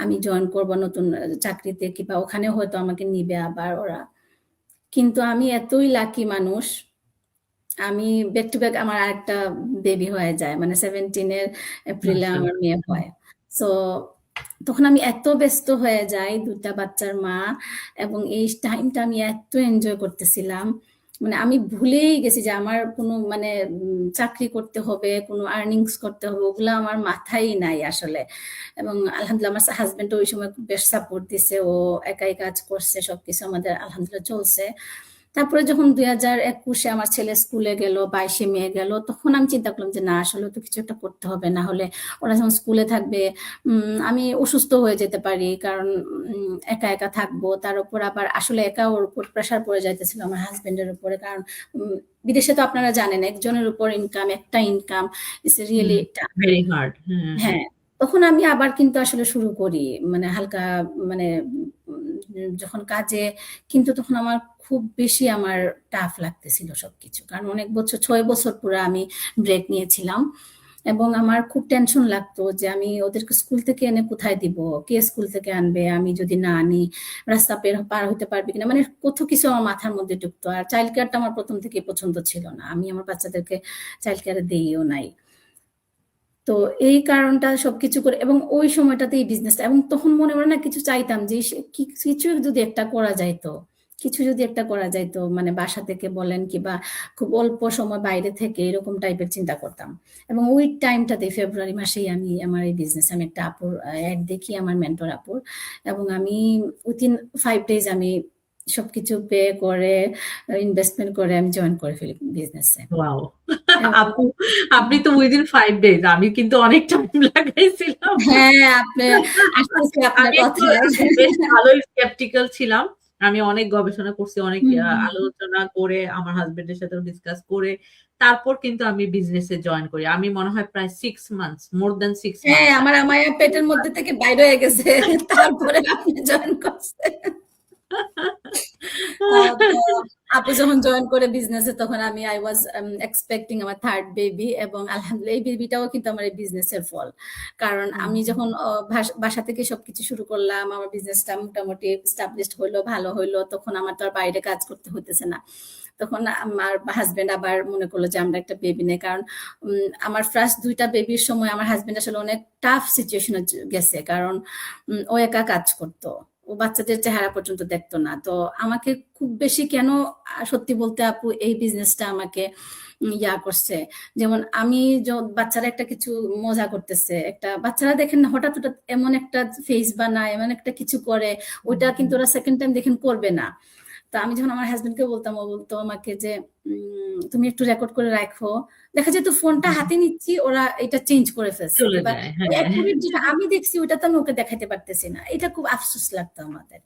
আমি জয়েন করব নতুন চাকরিতে, কিংবা ওখানে হয়তো আমাকে নিবে আবার ওরা। কিন্তু আমি এতই লাকি মানুষ, আমি ব্যাক টু ব্যাক আমার আরেকটা বেবি হয়ে যায়, মানে 17-এর এপ্রিলে আমার মেয়ে হয়। সো তখন আমি এত ব্যস্ত হয়ে যাই, 2টা বাচ্চার মা, এবং এই টাইমটা আমি এত এনজয় করতেছিলাম, মানে আমি ভুলেই গেছি যে আমার কোনো মানে চাকরি করতে হবে, কোনো আর্নিংস করতে হবে, ওগুলো আমার মাথায় নাই আসলে। এবং আলহামদুলিল্লাহ আমার হাজবেন্ড ওই সময় বেশ সাপোর্ট দিছে, ও একাই কাজ করছে, সবকিছু আমাদের আলহামদুলিল্লাহ চলছে। তারপরে যখন 2021-এ আমার ছেলে স্কুলে গেল, 22-এ মেয়ে গেল, তখন আমি চিন্তা করলাম যে না, আসলে তো কিছু একটা করতে হবে, না হলে ওরা যখন স্কুলে থাকবে আমি অসুস্থ হয়ে যেতে পারি, কারণ একা একা থাকবো। তার উপর আবার আসলে একা ওর উপর প্রেশার পড়ে যাইতেছিল আমার হাজবেন্ডের উপরে, কারণ বিদেশে তো আপনারা জানেন একজনের উপর ইনকাম, একটা income it's really very hard. হ্যাঁ, তখন আমি আবার কিন্তু আসলে শুরু করি মানে হালকা মানে যখন কাজে, কিন্তু তখন আমার খুব বেশি আমার টাফ লাগতেছিল সবকিছু, কারণ অনেক বছর 6 বছর পুরো আমি ব্রেক নিয়েছিলাম, এবং আমার খুব টেনশন লাগতো যে আমি ওদেরকে স্কুল থেকে এনে কোথায় দিব, কে স্কুল থেকে আনবে, আমি যদি না আনি রাস্তা পার হতে পারবে কিনা, মানে কত কিছু আমার মাথার মধ্যে ঢুকতো। আর চাইল্ড কেয়ারটা আমার প্রথম থেকে পছন্দ ছিল না, আমি আমার বাচ্চাদেরকে চাইল্ড কেয়ারে দিইও নাই। তো এই কারণটা সবকিছু করে, এবং ওই সময়টাতে এই বিজনেসটা, এবং তখন মনে মনে না কিছু চাইতাম যে কিছু যদি একটা করা যাইতো, কিছু যদি একটা করা যাইতো, মানে বাসা থেকে বলেন কিংবা খুব অল্প সময় বাইরে থেকে, এরকম টাইপের চিন্তা করতাম। এবং ওই টাইমটাতে ফেব্রুয়ারি মাসেই আমি আমার এই বিজনেস, আমি একটা আপুর অ্যাড দেখি, আমার মেন্টর আপুর, এবং আমি উইথিন 5 ডেজ আমি সবকিছু পে করে, ইনভেস্টমেন্ট করে আমি জয়েন করে ফেলি বিজনেসে। ওয়াও! আপু, আপনি তো উইদিন 5 ডেজ, আমি কিন্তু অনেক টাইম লাগাইছিলাম। হ্যাঁ, আপনি আসতেছি আপনার আমি একটু কথায়। বেশ ভালোই স্কেপটিক্যাল ছিলাম। আমি অনেক গবেষণা করছি, অনেক হুম, হুম। আলোচনা করে, আমার হাসব্যান্ডের সাথেও ডিসকাস করে তারপর কিন্তু আমি বিজনেসে জয়েন করি। আমি মনে হয় প্রায় 6 মান্থস, মোর দ্যান 6 হ্যাঁ, মান্থস। আমার আমায়া পেটের মধ্যে থেকে বাইর হয়ে গেছে। তারপরে আপনি জয়েন করছেন। তো আপু যখন জয়েন করে বিজনেসে, তখন আমি আই ওয়াজ এক্সপেক্টিং আমার 3rd বেবি, এবং আলহামদুলিল্লাহ এই বেবিটাও কিন্তু আমার এই বিজনেসের ফল। কারণ আমি যখন বাসা থেকে সবকিছু শুরু করলাম, আমার বিজনেসটা মোটামুটি এস্টাবলিশড হইলো, ভালো হইলো, তখন আমার তো আর বাইরে কাজ করতে হইতেছে না। তখন আমার হাজবেন্ড আবার মনে করলো যে আমরা একটা বেবি নেই, কারণ আমার ফার্স্ট 2টা বেবির সময় আমার হাজবেন্ড আসলে অনেক টাফ সিচুয়েশনে গেছে, কারণ ও একা কাজ করতো, ও বাচ্চাদের চেহারা পর্যন্ত দেখতো না। তো আমাকে খুব বেশি কেন, সত্যি বলতে আপু, এই বিজনেসটা আমাকে ইয়া করছে। যেমন আমি বাচ্চারা একটা কিছু মজা করতেছে, একটা বাচ্চারা দেখেন না হঠাৎ হঠাৎ এমন একটা ফেস বানায়, এমন একটা কিছু করে, ওইটা কিন্তু ওরা সেকেন্ড টাইম দেখেন করবে না। তো আমি যখন আমার হাজবেন্ডকে বলতাম, ও বলতো আমাকে যে তুমি একটু রেকর্ড করে রাখো, দেখা যেত ফোনটা হাতে নিচ্ছি, ওরা এটা চেঞ্জ করে ফেলছে, চলে কিংবা যায়। ওই হ্যাঁ। অ্যাকুরেট যেটা আমি দেখছি ওটা তো আমি ওকে দেখাতে পারতেছি না, এটা খুব আফসোস লাগতো আমাদের।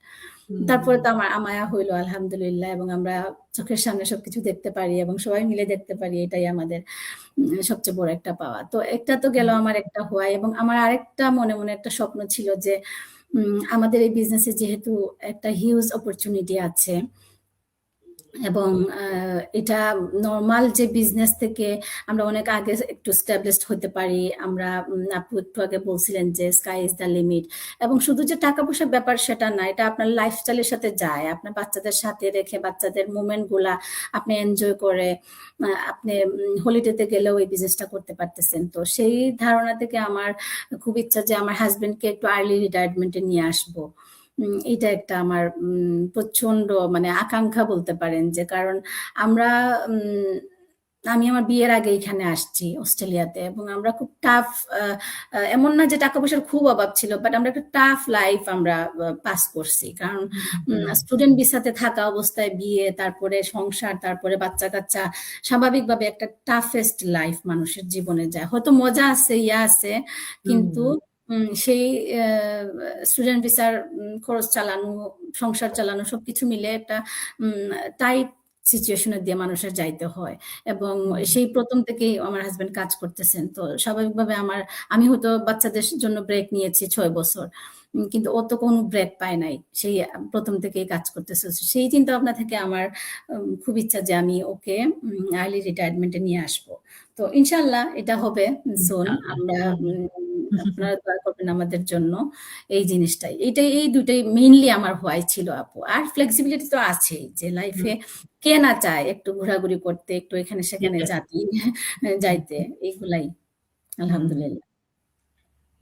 তারপরে তো আমার আমায়া হইলো আলহামদুলিল্লাহ, এবং আমরা চোখের সামনে সবকিছু দেখতে পারি এবং সবাই মিলে দেখতে পারি, এটাই আমাদের সবচেয়ে বড় একটা পাওয়া। তো একটা তো গেল আমার একটা হওয়া, এবং আমার আরেকটা মনে মনে একটা স্বপ্ন ছিল যে আমাদের এই বিজনেসে যেহেতু একটা হিউজ অপরচুনিটি আছে এবং এটা নরমাল যে বিজনেস থেকে আমরা অনেক আগে একটু স্ট্যাবলিশড হতে পারি। আমরা আপু একটু আগে বলছিলেন যে স্কাই ইজ দ্য লিমিট, এবং শুধু যে টাকা পয়সার ব্যাপার সেটা না, এটা আপনার লাইফস্টাইলের সাথে যায়। আপনার বাচ্চাদের সাথে রেখে বাচ্চাদের মুভমেন্টগুলা আপনি এনজয় করে আপনি হলিডেতে গেলেও এই বিজনেসটা করতে পারতেছেন। তো সেই ধারণা থেকে আমার খুব ইচ্ছা যে আমার হাজবেন্ডকে একটু আর্লি রিটায়ারমেন্টে নিয়ে আসবো। এটা একটা আমার প্রচন্ড মানে আকাঙ্ক্ষা বলতে পারেন, যে কারণ আমরা আমি আমার বিয়ের আগে এখানে আসছি অস্ট্রেলিয়াতে, এবং আমরা খুব টাফ, এমন না যে টাকা পয়সার খুব অভাব ছিল, বাট আমরা একটা টাফ লাইফ আমরা পাস করছি। কারণ স্টুডেন্ট ভিসাতে থাকা অবস্থায় বিয়ে, তারপরে সংসার, তারপরে বাচ্চা কাচ্চা, স্বাভাবিকভাবে একটা টাফেস্ট লাইফ মানুষের জীবনে যায়। হয়তো মজা আছে, ইয়া আছে, কিন্তু সেই স্টুডেন্ট ভিসার খরচ চালানো, সংসার চালানো সবকিছু মিলে একটা টাইট সিচুয়েশনে দিয়ে মানুষের যাইতে হয়। এবং সেই প্রথম থেকেই আমার হাজবেন্ড কাজ করতেছেন, তো স্বাভাবিকভাবে আমি হয়তো বাচ্চাদের জন্য ব্রেক নিয়েছি 6 বছর, কিন্তু ও তো কোনো ব্রেক পায় নাই, সেই প্রথম থেকেই কাজ করতেছে। সেই চিন্তা ভাবনা থেকে আমার খুব ইচ্ছা যে আমি ওকে আর্লি রিটায়ারমেন্টে নিয়ে আসবো। তো ইনশাল্লাহ এটা হবে সোন। আমরা আপনারা দোয়া করবেন আমাদের জন্য। এই জিনিসটাই, এই দুটাই মেইনলি আমার হোয়াই ছিল আপু। আর ফ্লেক্সিবিলিটি তো আছেই, যে লাইফে কে না চায় একটু ঘোরাঘুরি করতে, একটু এখানে সেখানে যাইতে, এইগুলাই আলহামদুলিল্লাহ।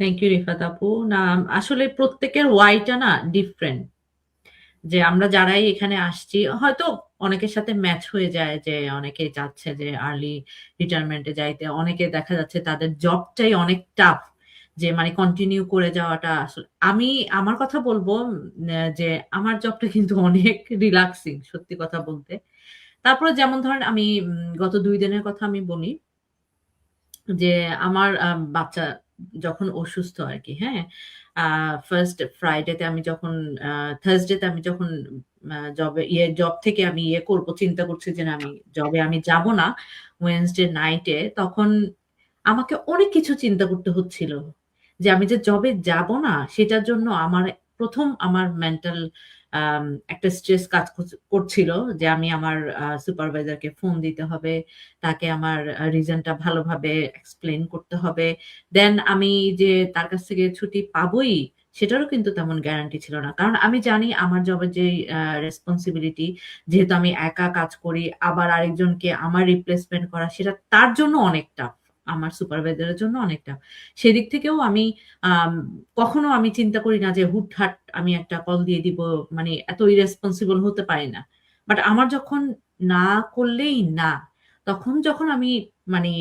থ্যাংক ইউ রিফাত আপু। না আসলে প্রত্যেকের ওয়াইটা না ডিফারেন্ট, যে আমরা যারাই এখানে আসছি হয়তো অনেকের সাথে ম্যাচ হয়ে যায়, যে অনেকে চাচ্ছে যে আর্লি রিটায়ারমেন্টে যাইতে, অনেকে দেখা যাচ্ছে তাদের জবটাই অনেক টাফ, যে মানে কন্টিনিউ করে যাওয়াটা। আসলে আমি আমার কথা বলবো যে আমার জবটা কিন্তু অনেক রিল্যাক্সিং সত্যি কথা বলতে। তারপরে যেমন ধরেন আমি গত 2 দিনের কথা আমি বলি, যে আমার বাচ্চা যখন অসুস্থ আরকি, হ্যাঁ? ফার্স্ট ফ্রাইডেতে আমি যখন থার্সডেতে আমি যখন জব থেকে আমি করব, চিন্তা করছি যে না আমি জবে আমি যাব না। ওয়েডনেসডে নাইটে তখন আমাকে অনেক কিছু চিন্তা করতে হচ্ছিল। যে আমি যে জবে যাব না সেটার জন্য আমার ১ম আমার মেন্টাল একটা স্ট্রেস কাজ করছিল, যে আমি আমার সুপারভাইজারকে ফোন দিতে হবে। তাকে আমার রিজনটা ভালোভাবে এক্সপ্লেইন করতে হবে। দেন আমি যে তার কাছ থেকে ছুটি পাবোই, সেটারও কিন্তু তেমন গ্যারান্টি ছিল না। কারণ আমি জানি আমার জবের যেই রেসপনসিবিলিটি, যেহেতু আমি একা কাজ করি, আবার আরেকজনকে আমার রিপ্লেসমেন্ট করা সেটা তার জন্য অনেক টাফ। আমার সুপারভাইজারের জন্য অনেক টাফ। সেদিক থেকেও আমি কখনো আমি চিন্তা করি না যে হুটহাট আমি একটা কল দিয়ে দিব। মানে এত ইরেসপন্সিবল হতে পারি না। বাট আমার যখন না করলেই না, তখন যখন আমি মানে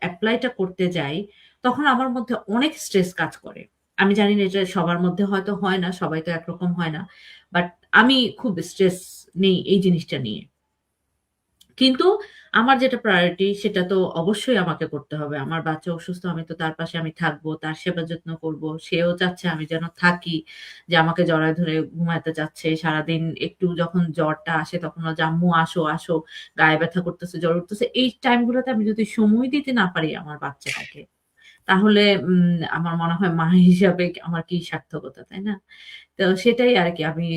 এপ্লাইটা করতে যাই, তখন আমার মধ্যে অনেক স্ট্রেস কাজ করে। আমি জানি না এটা সবার মধ্যে হয়তো হয় না, সবাই তো একরকম হয় না। বাট আমি খুব স্ট্রেস নেই এই জিনিসটা নিয়ে। কিন্তু আমার যেটা প্রায়োরিটি সেটা তো অবশ্যই আমাকে করতে হবে। আমার বাচ্চা অসুস্থ, আমি তো তার পাশে আমি থাকবো, তার সেবা যত্ন করব। সেও চাচ্ছে আমি যেন থাকি, যে আমাকে জড়ায় ধরে ঘুমাতে চাচ্ছে। সারাদিন একটু যখন জ্বরটা আসে তখন যে, "আম্মু আসো, আসো।" গায়ে ব্যথা করতেছে, জ্বর উঠতেছে। এই টাইম গুলোতে আমি যদি সময় দিতে না পারি আমার বাচ্চাটাকে, তাহলে আমার মনে হয় মা হিসাবে আমার কি সার্থকতা, তাই না? তো সেটাই আরকি আমি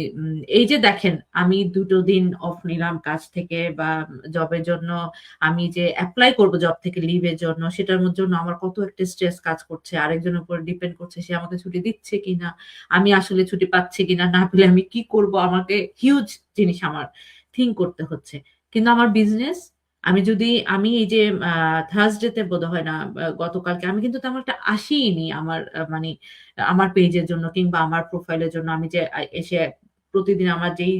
এই যে দেখেন আমি ২ দিন অফ নিলাম কাজ থেকে, বা জবের জন্য আমি যে এপ্লাই করব জব থেকে লিভের জন্য, সেটার জন্য আমার কত একটা স্ট্রেস কাজ করছে। আরেকজনের উপর ডিপেন্ড করছে সে আমাকে ছুটি দিচ্ছে কিনা, আমি আসলে ছুটি পাচ্ছি কিনা, না পেলে আমি কি করব? আমাকে হিউজ জিনিস আমার থিংক করতে হচ্ছে। কিন্তু আমার বিজনেস, আমি এই যে থার্সডে তে বোধহয় না গতকালকে আমি কিন্তু তেমন একটা আসিইনি আমার মানে আমার পেজের জন্য কিংবা আমার প্রোফাইলের জন্য। আমি যে এসে প্রতিদিন আমার যেই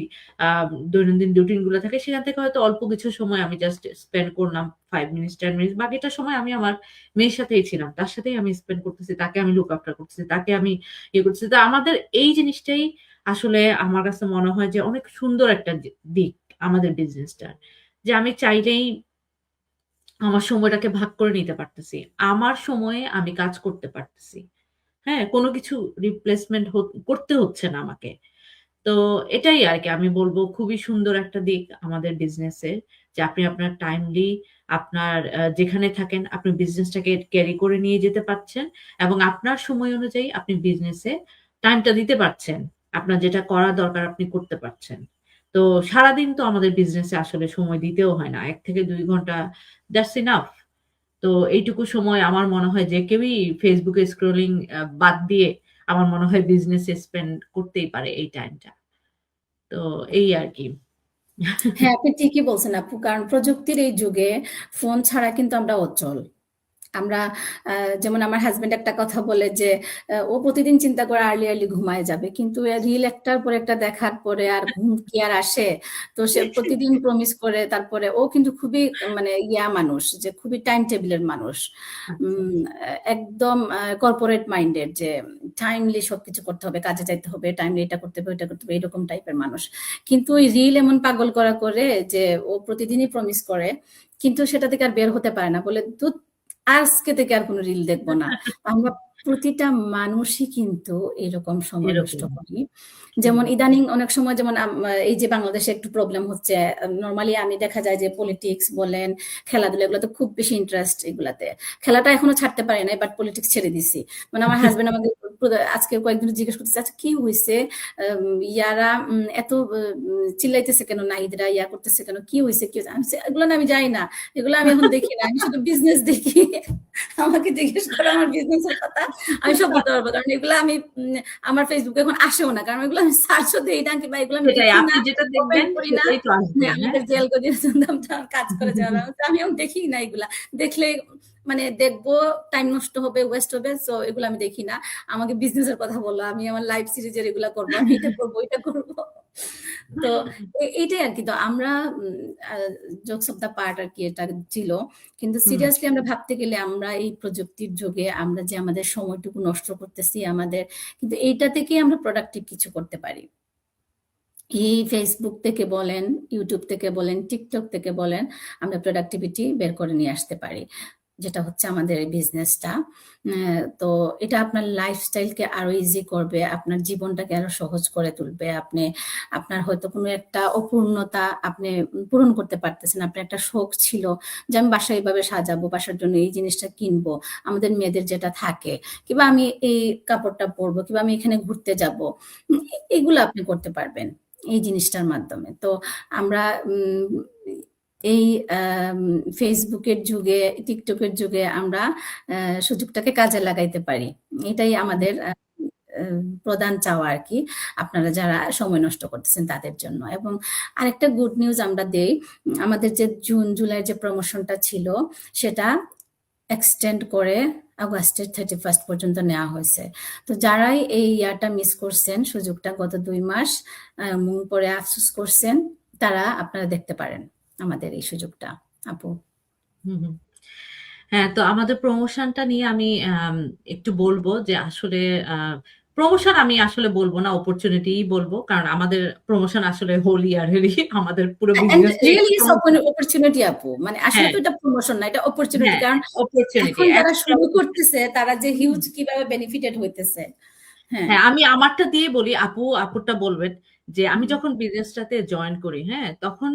আ দৈনন্দিন রুটিন গুলো থাকে সেখান থেকে হয়তো অল্প কিছু সময় আমি জাস্ট স্পেন্ড করলাম 5 মিনিটস 10 মিনিটস। বাকিটা সময় আমি আমার মেয়ের সাথেই ছিলাম। তার সাথেই আমি স্পেন্ড করতেছি। তাকে আমি লুক আফটার করতেছি। তাকে আমি করতেছি। তো আমাদের এই জিনিসটাই আসলে আমার কাছে মনে হয় যে অনেক সুন্দর একটা দিক আমাদের বিজনেসটার। যে আমি চাইলেই আমার সময়টাকে ভাগ করে নিতে পারতেছি। আমার সময়ে আমি কাজ করতে পারতেছি। হ্যাঁ? কোন কিছু রিপ্লেসমেন্ট করতে হচ্ছে না আমাকে। তো এটাই আরকি আমি বলব খুবই সুন্দর একটা দিক আমাদের বিজনেসের, যে আপনি আপনার টাইমলি আপনার যেখানে থাকেন আপনি বিজনেসটাকে ক্যারি করে নিয়ে যেতে পারছেন এবং আপনার সময় অনুযায়ী আপনি বিজনেসে টাইমটা দিতে পারছেন। আপনার যেটা করা দরকার আপনি করতে পারছেন। তো সারাদিন তো আমাদের বিজনেসে আসলে সময় দিতেও হয় না। ১ থেকে ২ ঘন্টা দ্যাটস ইনাফ। তো এইটুকু সময় আমার মনে হয় যে কেউই Facebook এ স্ক্রলিং বাদ দিয়ে আমার মনে হয় বিজনেসে স্পেন্ড করতেই পারে এই টাইমটা। তো এই আরকি। হ্যাঁ, আপনি ঠিকই বলছেন আপু। কারণ প্রযুক্তির এই যুগে ফোন ছাড়া কিন্তু আমরা অচল। আমরা আ যেমন আমার হাসব্যান্ড একটা কথা বলে যে, ও প্রতিদিন চিন্তা করে আর্লি ঘুমায়ে যাবে। কিন্তু রিল একটার পর একটা দেখার পরে আর ঘুম কি আর আসে? তো সে প্রতিদিন প্রমিস করে তারপরে ও কিন্তু খুবই মানে মানুষ যে খুবই টাইম টেবল এর মানুষ। আচ্ছা। একদম কর্পোরেট মাইন্ডেড যে টাইমলি সবকিছু করতে হবে, কাজে যাইতে হবে, টাইমলি এটা করতে হবে, ওইটা করতে হবে, এরকম টাইপের মানুষ। কিন্তু ওই রিল এমন পাগল করা করে যে ও প্রতিদিনই প্রমিস করে। কিন্তু সেটা থেকে আর বের হতে পারে না। বলে, "ধুৎ আজকে থেকে আর কোনো রিল দেখব না।" আমরা প্রতিটা মানুষই কিন্তু এরকম সময় নষ্ট এরকম। করি। হুম, যেমন ইদানিং অনেক সময় যেমন এই যে বাংলাদেশে একটু প্রবলেম হচ্ছে। নরমালি আমি দেখা যায় যে পলিটিক্স বলেন, খেলাধুলা এগুলোতে খুব বেশি ইন্টারেস্ট এগুলাতে। খেলাটা এখনো ছাড়তে পারি নাই বাট পলিটিক্স ছেড়ে দিছি। মানে আমার হাসব্যান্ড আমাকে আজকে কয়েকদিন জিজ্ঞেস করতেছে, "আচ্ছা কি হইছে? ইয়ারা এত চিল্লাইতেছে কেন? নাহিদরা ইয়া করতেছে কেন? কি হইছে? কি হইছে?" আমি বলছি, "এগুলো না আমি জানি না। এগুলো আমি এখন দেখি না। আমি শুধু বিজনেস দেখি।" আমাকে জিজ্ঞেস করো আমার বিজনেসের কথা। আমি সব বলতে পারবো। কারণ এগুলো আমি আমার ফেসবুকে এখন আসেও না। কারণ এগুলো আমি সার্চও দেই না কিংবা এগুলো আমি সেটাই দেখি না, আপনি যেটা ওপেন দেখবেন করি না। সেটাই তো আসবে, হ্যাঁ, হ্যাঁ? আমাদের জেল গদির কাজ করে যারা। আমি এখন দেখিই না এগুলা। দেখলে মানে দেখবো টাইম নষ্ট হবে, ওয়েস্ট হবে। সো এগুলো আমি দেখি না। আমাকে বিজনেসের কথা বললো। আমি আমার লাইভ সিরিজের এগুলা করব। আমি এটা করব, ওইটা করব। তো এইটাই আরকি। তো আমরা উম আ জোকস অফ দ্য পার্ট আরকি এটা ছিল। কিন্তু হুম, সিরিয়াসলি আমরা ভাবতে গেলে আমরা এই প্রযুক্তির যুগে আমরা যে আমাদের সময়টুকু নষ্ট করতেছি আমাদের কিন্তু এইটা থেকেই আমরা প্রোডাক্টিভ কিছু করতে পারি। এই Facebook থেকে বলেন, YouTube থেকে বলেন, TikTok থেকে বলেন, আমরা প্রোডাক্টিভিটি বের করে নিয়ে আসতে পারি। যেটা হচ্ছে আমাদের এই বিজনেসটা। তো এটা আপনার লাইফস্টাইলকে আরো ইজি করবে, আপনার জীবনটাকে আরো সহজ করে তুলবে। আপনার হয়তো কোনো একটা অপূর্ণতা আপনি পূরণ করতে পারতেছেন। আপনার একটা শখ ছিল যে, "আমি বাসা এভাবে সাজাবো, বাসার জন্য এই জিনিসটা কিনবো।" আমাদের মেয়েদের যেটা থাকে কিংবা আমি এই কাপড়টা পরবো কিংবা আমি এখানে ঘুরতে যাবো। এগুলো আপনি করতে পারবেন। এই জিনিসটার মাধ্যমে। তো আমরা এই আম Facebook এর যুগে, TikTok এর যুগে আমরা আ সুযোগটাকে কাজে লাগাইতে পারি। এটাই আমাদের আ আ প্রধান চাওয়া আরকি। আপনারা যারা সময় নষ্ট করতেছেন তাদের জন্য। এবং আরেকটা গুড নিউজ আমরা দেই। আমাদের যে জুন, জুলাইয়ের যে প্রমোশনটা ছিল সেটা এক্সটেন্ড করে আগস্টের 31st পর্যন্ত নেওয়া হয়েছে। তো যারাই এই ইয়ারটা মিস করছেন, সুযোগটা গত ২ মাস পরে আফসোস করছেন, তারা আপনারা দেখতে পারেন আমাদের এই সুযোগটা, আপু। হুম, হুম। হ্যাঁ, তো আমাদের প্রমোশনটা নিয়ে আমি একটু বলব যে আসলে আ প্রমোশন আমি আসলে বলব না, অপরচুনিটিই বলব। কারণ আমাদের প্রমোশন আসলে হোল ইয়ারেরই আমাদের পুরো অ্যান্ড বিজনেসটাই রিয়ালি একটা ইটস প্রমোশন। অপরচুনিটি আপু। মানে আসলে হ্যাঁ, তো এটা প্রমোশন না, এটা অপরচুনিটি। হ্যাঁ, কারণ অপরচুনিটি। এখন যারা একটা শুরু করতেছে তারা যে হুম। হিউজ কিভাবে বেনিফিটেড হইতেছে। হ্যাঁ। হ্যাঁ, আমি আমারটা দিয়ে বলি, আপুরটা বলবেন যে আমি হুম। যখন বিজনেসটাতে জয়েন করি, হ্যাঁ? তখন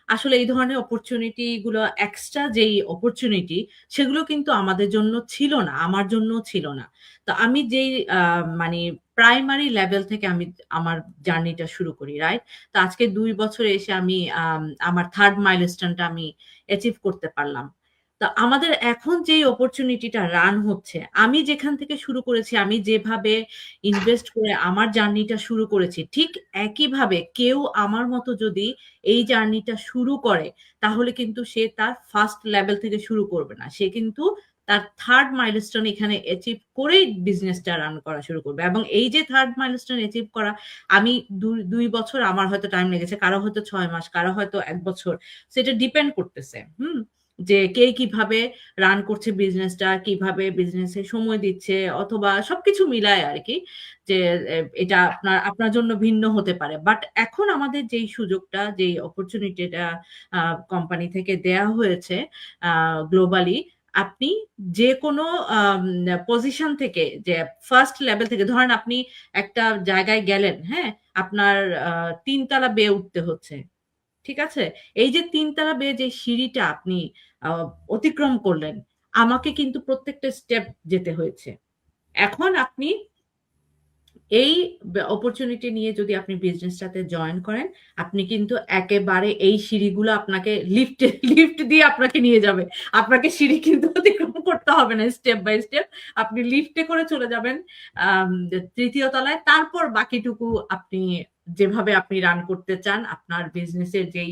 আসলে এই ধরনের অপরচুনিটি গুলো এক্সট্রা যেই অপরচুনিটি সেগুলো কিন্তু আমাদের জন্য ছিল না, আমার জন্যও ছিল না। তো আমি যেই আ মানে প্রাইমারি লেভেল থেকে আমি আমার জার্নিটা শুরু করি, রাইট? তো আজকে ২ বছরে এসে আমি আমার 3rd মাইলস্টোনটা আমি অ্যাচিভ করতে পারলাম। তো আমাদের এখন যেই অপরচুনিটিটা রান হচ্ছে, আমি যেখান থেকে শুরু করেছি, আমি যেভাবে ইনভেস্ট করে আমার জার্নিটা শুরু করেছি, ঠিক একইভাবে কেউ আমার মতো যদি এই জার্নিটা শুরু করে, তাহলে কিন্তু সে তার 1st লেভেল থেকে শুরু করবে না। সে কিন্তু তার 3rd মাইলস্টোন এখানে অ্যাচিভ করেই বিজনেসটা রান করা শুরু করবে। এবং এই যে 3rd মাইলস্টোন অ্যাচিভ করা, আমি ২ বছর আমার হয়তো টাইম লেগেছে, কারো হয়তো ৬ মাস, কারো হয়তো ১ বছর। সেটা ডিপেন্ড করতেছে। হুম? যে কে কিভাবে রান করছে বিজনেসটা, কিভাবে বিজনেসে সময় দিচ্ছে অথবা সবকিছু মিলায় আরকি। যে এটা আপনার জন্য ভিন্ন হতে পারে। বাট এখন আমাদের যেই সুযোগটা, যেই অপরচুনিটিটা আ কোম্পানি থেকে দেয়া হয়েছে আ গ্লোবালি, আপনি যেকোনো পজিশন থেকে যে 1st লেভেল থেকে ধরেন আপনি একটা জায়গায় গেলেন, হ্যাঁ? আপনার ৩ তলা বেয়ে উঠতে হচ্ছে। ঠিক আছে? এই যে ৩ তালা বেয়ে যে সিঁড়িটা আপনি আ অতিক্রম করলেন, আমাকে কিন্তু প্রত্যেকটা স্টেপ যেতে হয়েছে। এখন আপনি এই অপরচুনিটি নিয়ে যদি আপনি বিজনেসটাতে জয়েন করেন, আপনি কিন্তু একেবারে এই সিঁড়িগুলো আপনাকে লিফট দিয়ে আপনাকে নিয়ে যাবে। আপনাকে সিঁড়ি কিন্তু অতিক্রম করতে হবে না স্টেপ বাই স্টেপ। আপনি লিফটে করে চলে যাবেন আম ৩য় তলায়। তারপর বাকিটুকু আপনি যেভাবে আপনি রান করতে চান, আপনার বিজনেসের যেই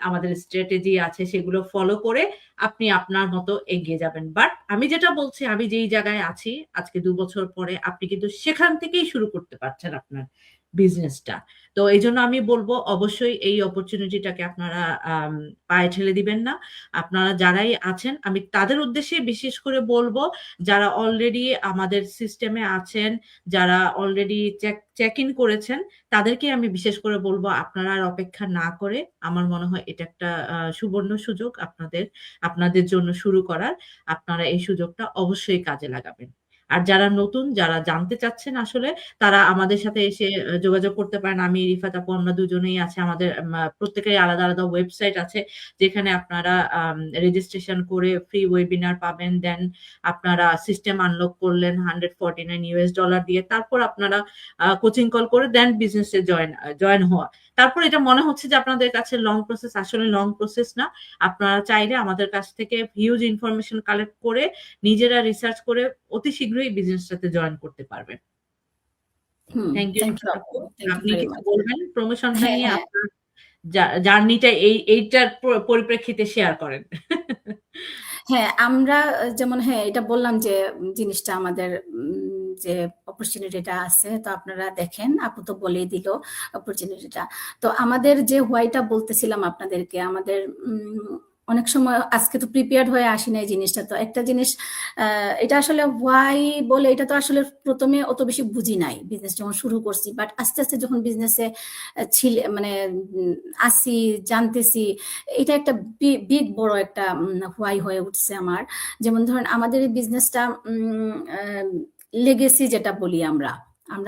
আমাদের স্ট্র্যাটেজি আছে সেগুলো ফলো করে আপনি আপনার মতো এগিয়ে যাবেন। বাট আমি যেটা বলছি, আমি যেই জায়গায় আছি আজকে ২ বছর পরে আপনি কিন্তু সেখান থেকেই শুরু করতে পারছেন আপনার বিজনেসটা। তো এইজন্য আমি বলব অবশ্যই এই অপরচুনিটিটাকে আপনারা পায়ে ঠেলে দিবেন না। আপনারা যারাই আছেন আমি তাদের উদ্দেশ্যে বিশেষ করে বলব, যারা অলরেডি আমাদের সিস্টেমে আছেন, যারা অলরেডি চেক ইন করেছেন, তাদেরকে আমি বিশেষ করে বলব আপনারা আর অপেক্ষা না করে আমার মনে হয় এটা একটা সুবর্ণ সুযোগ আপনাদের জন্য শুরু করার। আপনারা এই সুযোগটা অবশ্যই কাজে লাগাবেন। আর যারা নতুন, যারা জানতে চাচ্ছেন আসলে তারা আমাদের সাথে এসে যোগাযোগ করতে পারেন। আমি, রিফাত আপু আমরা দুজনেই আছি। আমাদের প্রত্যেকেরই আলাদা, আলাদা ওয়েবসাইট আছে যেখানে আপনারা রেজিস্ট্রেশন করে ফ্রি ওয়েবিনার পাবেন। দেন আপনারা সিস্টেম আনলক করলেন $149 দিয়ে। তারপর আপনারা কোচিং কল করে দেন বিজনেসে জয়েন হওয়া। তারপর এটা মনে হচ্ছে যে আপনাদের কাছে লং প্রসেস, আসলে লং প্রসেস না। আপনারা চাইলে আমাদের কাছ থেকে হিউজ ইনফরমেশন কালেক্ট করে নিজেরা রিসার্চ করে অতি শীঘ্রই বিজনেসটাতে জয়েন করতে পারবেন। থ্যাংক ইউ থ্যাংক ইউ আপু। আপু, থ্যাংক ইউ আপনি ভেরি কিছু মাচ। বলবেন প্রমোশনটা হ্যাঁ, নিয়ে হ্যাঁ, আপনার জার্নিটা এইটার পরিপ্রেক্ষিতে শেয়ার করেন। হ্যাঁ, আমরা যেমন হ্যাঁ, এটা বললাম যে জিনিসটা আমাদের যে অপরচুনিটিটা আছে তো আপনারা দেখেন, আপু তো বলেই দিল অপরচুনিটিটা। তো আমাদের যে হোয়াইটা বলতেছিলাম আপনাদেরকে, আমাদের অনেক সময় আজকে তো প্রিপেয়ার্ড হয়ে আসি না এই জিনিসটা। তো একটা জিনিস এটা আসলে হোয়াই বলে এটা তো আসলে প্রথমে অত বেশি বুঝি নাই বিজনেস যখন শুরু করছি। বাট আস্তে আস্তে যখন বিজনেসে মানে আসি, জানতেছি, এটা একটা বিগ বড় একটা হোয়াই হয়ে উঠছে আমার। যেমন ধরেন আমাদের এই বিজনেসটা লেগেসি যেটা বলি আমরা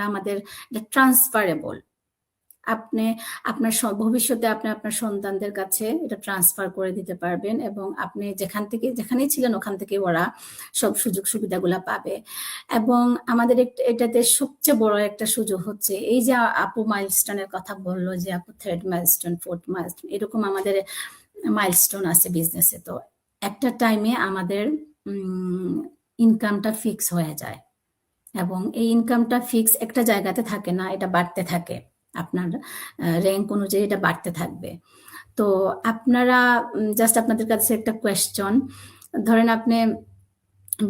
আমাদের ট্রান্সফারেবল। আপনি আপনার ভবিষ্যতে আপনি আপনার সন্তানদের কাছে এটা ট্রান্সফার করে দিতে পারবেন এবং আপনি যেখানেই ছিলেন ওখান থেকে ওরা সব সুযোগ সুবিধাগুলো পাবে। এবং আমাদের এটাতে সবচেয়ে বড় একটা সুযোগ হচ্ছে এই যে আপু মাইলস্টোনের কথা বললো যে আপু 3rd মাইলস্টোন 4th মাইলস্টোন এরকম আমাদের মাইলস্টোন আছে বিজনেসে। তো একটা টাইমে আমাদের ইনকামটা ফিক্স হয়ে যায় এবং এই ইনকামটা ফিক্স একটা জায়গাতে থাকে না, এটা বাড়তে থাকে। আপনার র্যাঙ্ক অনুযায়ী এটা বাড়তে থাকবে। তো আপনারা জাস্ট আপনাদের কাছে একটা কোয়েশ্চন, ধরেন আপনি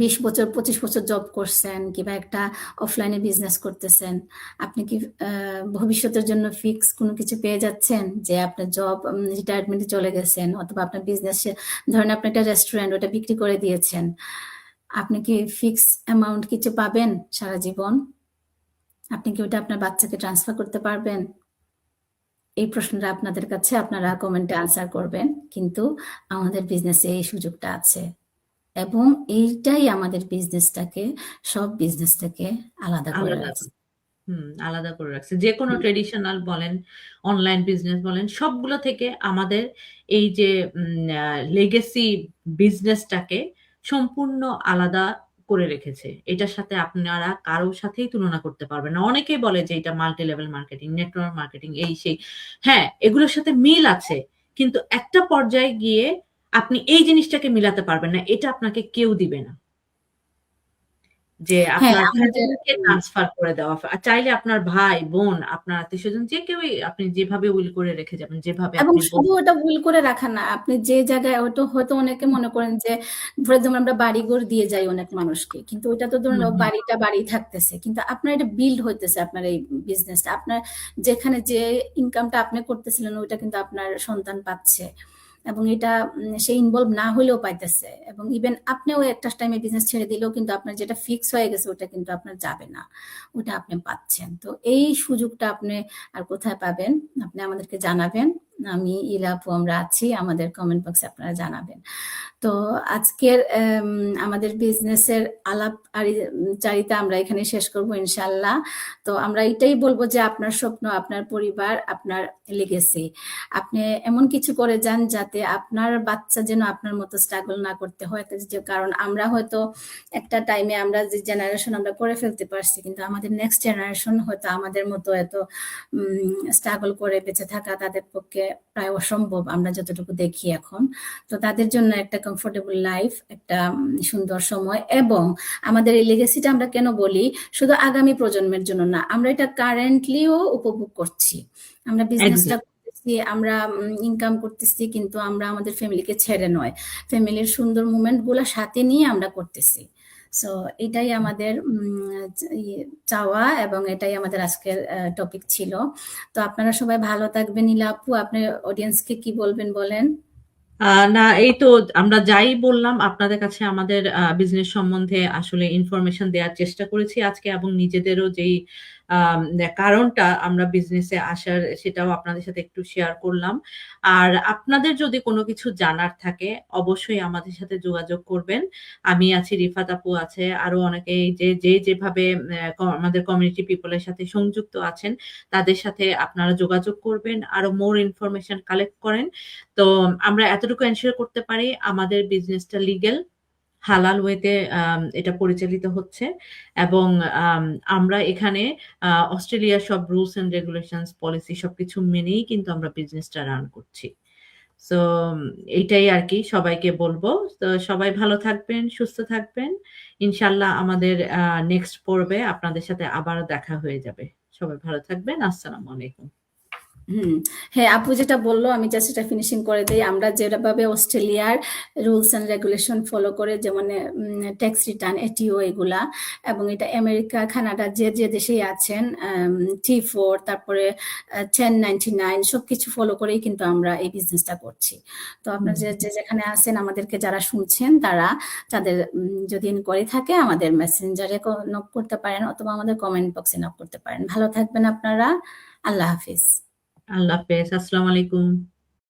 20 বছর 25 বছর জব করছেন কিংবা একটা অফলাইনে বিজনেস করতেছেন, আপনি কি ভবিষ্যতের জন্য ফিক্স কোনো কিছু পেয়ে যাচ্ছেন? যে আপনার জব রিটায়ারমেন্টে চলে গেছেন অথবা আপনার বিজনেসে ধরেন আপনি একটা রেস্টুরেন্ট ওটা বিক্রি করে দিয়েছেন, আপনি কি ফিক্স অ্যামাউন্ট কিছু পাবেন সারা জীবন? আপনি কি ওটা আপনার বাচ্চাকে ট্রান্সফার করতে পারবেন? এই প্রশ্নটা আপনাদের কাছে আপনারা কমেন্টে আনসার করবেন। কিন্তু আমাদের বিজনেসে এই সুযোগটা আছে এবং এইটাই আমাদের বিজনেসটাকে সব বিজনেস থেকে আলাদা করে আলাদা রাখছে। আলাদা করে রাখছে। যেকোনো ট্র্যাডিশনাল বলেন, অনলাইন বিজনেস বলেন, সবগুলো থেকে আমাদের এই যে লেগেসি বিজনেসটাকে সম্পূর্ণ আলাদা করে রেখেছে। এটার সাথে আপনারা কারো সাথেই তুলনা করতে পারবেন না। অনেকেই বলে যে এটা multi level marketing, network marketing, এই সেই। হ্যাঁ, এগুলোর সাথে মিল আছে। কিন্তু একটা পর্যায়ে গিয়ে আপনি এই জিনিসটাকে মিলাতে পারবেন না। এটা আপনাকে কেউ দিবে না। যে হ্যাঁ, আপনার আমাদের ফ্যামিলিকে ট্রান্সফার করে দেওয়া। চাইলে আপনার ভাই, বোন, আপনার আত্মীয়স্বজন যে কেউই আপনি যেভাবে উইল করে রেখে যাবেন, যেভাবে এবং আপনি শুধু ওটা ভুল করে রাখা না, আপনি যে জায়গায় হয়তো হয়তো অনেকে মনে করেন যে ফর এক্সাম্পল আমরা বাড়িঘর দিয়ে যাই অনেক মানুষকে, কিন্তু ওইটা তো ধরুন হুম, হুম। বাড়িটা বাড়ি থাকতেছে, কিন্তু আপনার এটা বিল্ড হইতেছে আপনার এই বিজনেসটা। আপনার যেখানে যে ইনকামটা আপনি করতেছিলেন ওইটা কিন্তু আপনার সন্তান পাচ্ছে এবং এটা সে ইনভলভ না হলেও পাইতেছে এবং ইভেন আপনিও একটা টাইমে বিজনেস ছেড়ে দিলেও কিন্তু আপনার যেটা ফিক্স হয়ে গেছে ওটা কিন্তু আপনার যাবে না, ওটা আপনি পাচ্ছেন। তো এই সুযোগটা আপনি আর কোথায় পাবেন আপনি আমাদেরকে জানাবেন। আমি ইলা আপু আমরা আছি, আমাদের কমেন্ট বক্সে আপনারা জানাবেন। তো আজকের আমাদের বিজনেসের আলাপ চারিতা আমরা এখানে শেষ করব ইনশাল্লাহ। তো আমরা এটাই বলবো যে আপনার স্বপ্ন, আপনার পরিবার, আপনার লেগেসি, আপনি এমন কিছু করে যান যাতে আপনার বাচ্চা যেন আপনার মতো স্ট্রাগল না করতে হয়। কারণ আমরা হয়তো একটা টাইমে আমরা যে জেনারেশন আমরা করে ফেলতে পারছি, কিন্তু আমাদের নেক্সট জেনারেশন হয়তো আমাদের মতো এত স্ট্রাগল করে বেঁচে থাকা তাদের পক্ষে প্রায় অসম্ভব, আমরা যতটুকু দেখি এখন। তো তাদের জন্য একটা কমফোর্টেবল লাইফ, একটা সুন্দর সময়, এবং আমাদের এই লেগেসিটা আমরা কেন বলি, শুধু আগামী প্রজন্মের জন্য না, আমরা এটা কারেন্টলিও উপভোগ করছি। আমরা বিজনেসটা করতেছি, আমরা ইনকাম করতেছি, কিন্তু আমরা আমাদের ফ্যামিলিকে ছেড়ে নয়, ফ্যামিলির সুন্দর মুমেন্ট গুলো সাথে নিয়ে আমরা করতেছি। সো এটাই আমাদের চাওয়া এবং এটাই আমাদের আজকের টপিক ছিল। তো আপনারা সবাই ভালো থাকবেন। নীলা আপু, আপনি অডিয়েন্সকে কি বলবেন বলেন। না, এই তো আমরা যাই বললাম আপনাদের কাছে আমাদের বিজনেস সম্বন্ধে আসলে ইনফরমেশন দেওয়ার চেষ্টা করেছি আজকে, এবং নিজেদেরও যেই কারণটা আমরা বিজনেসে আসার সেটাও আপনাদের সাথে একটু শেয়ার করলাম। আর আপনাদের যদি কোনো কিছু জানার থাকে অবশ্যই আমাদের সাথে যোগাযোগ করবেন। আমি আছি, রিফাত আপু আছে, আরো অনেকেই যেভাবে আমাদের কমিউনিটি পিপলের সাথে সংযুক্ত আছেন তাদের সাথে আপনারা যোগাযোগ করবেন, আরো মোর ইনফরমেশন কালেক্ট করেন। তো আমরা এতটুকু এনশিওর করতে পারি আমাদের বিজনেসটা লিগ্যাল, হালাল ওয়েতে এটা পরিচালিত হচ্ছে, এবং আমরা এখানে অস্ট্রেলিয়ার সব রুলস এন্ড রেগুলেশনস, পলিসি সবকিছু মেনেই কিন্তু আমরা বিজনেসটা রান করছি। সো এইটাই আর কি সবাইকে বলবো। তো সবাই ভালো থাকবেন, সুস্থ থাকবেন। ইনশাল্লাহ আমাদের নেক্সট পর্বে আপনাদের সাথে আবার দেখা হয়ে যাবে। সবাই ভালো থাকবেন। আসসালামু আলাইকুম। হ্যাঁ, আপু যেটা বললো আমি জাস্ট এটা ফিনিশিং করে দিই। আমরা যেভাবে অস্ট্রেলিয়ার রুলস অ্যান্ড রেগুলেশন ফলো করে, যেমন ট্যাক্স রিটার্ন, এটিও এগুলা, এবং এটা আমেরিকা, কানাডা যে দেশেই আছেন, T4, তারপরে 1099 সবকিছু ফলো করেই কিন্তু আমরা এই বিজনেসটা করছি। তো আপনারা যেখানে আছেন, আমাদেরকে যারা শুনছেন তাদের যদি ইনকোয়ারি থাকে আমাদের মেসেঞ্জারে নক করতে পারেন, অথবা আমাদের কমেন্ট বক্সে নক করতে পারেন। ভালো থাকবেন আপনারা। আল্লাহ হাফিজ। আল্লাহ হাফেজ। আসসালামু আলাইকুম।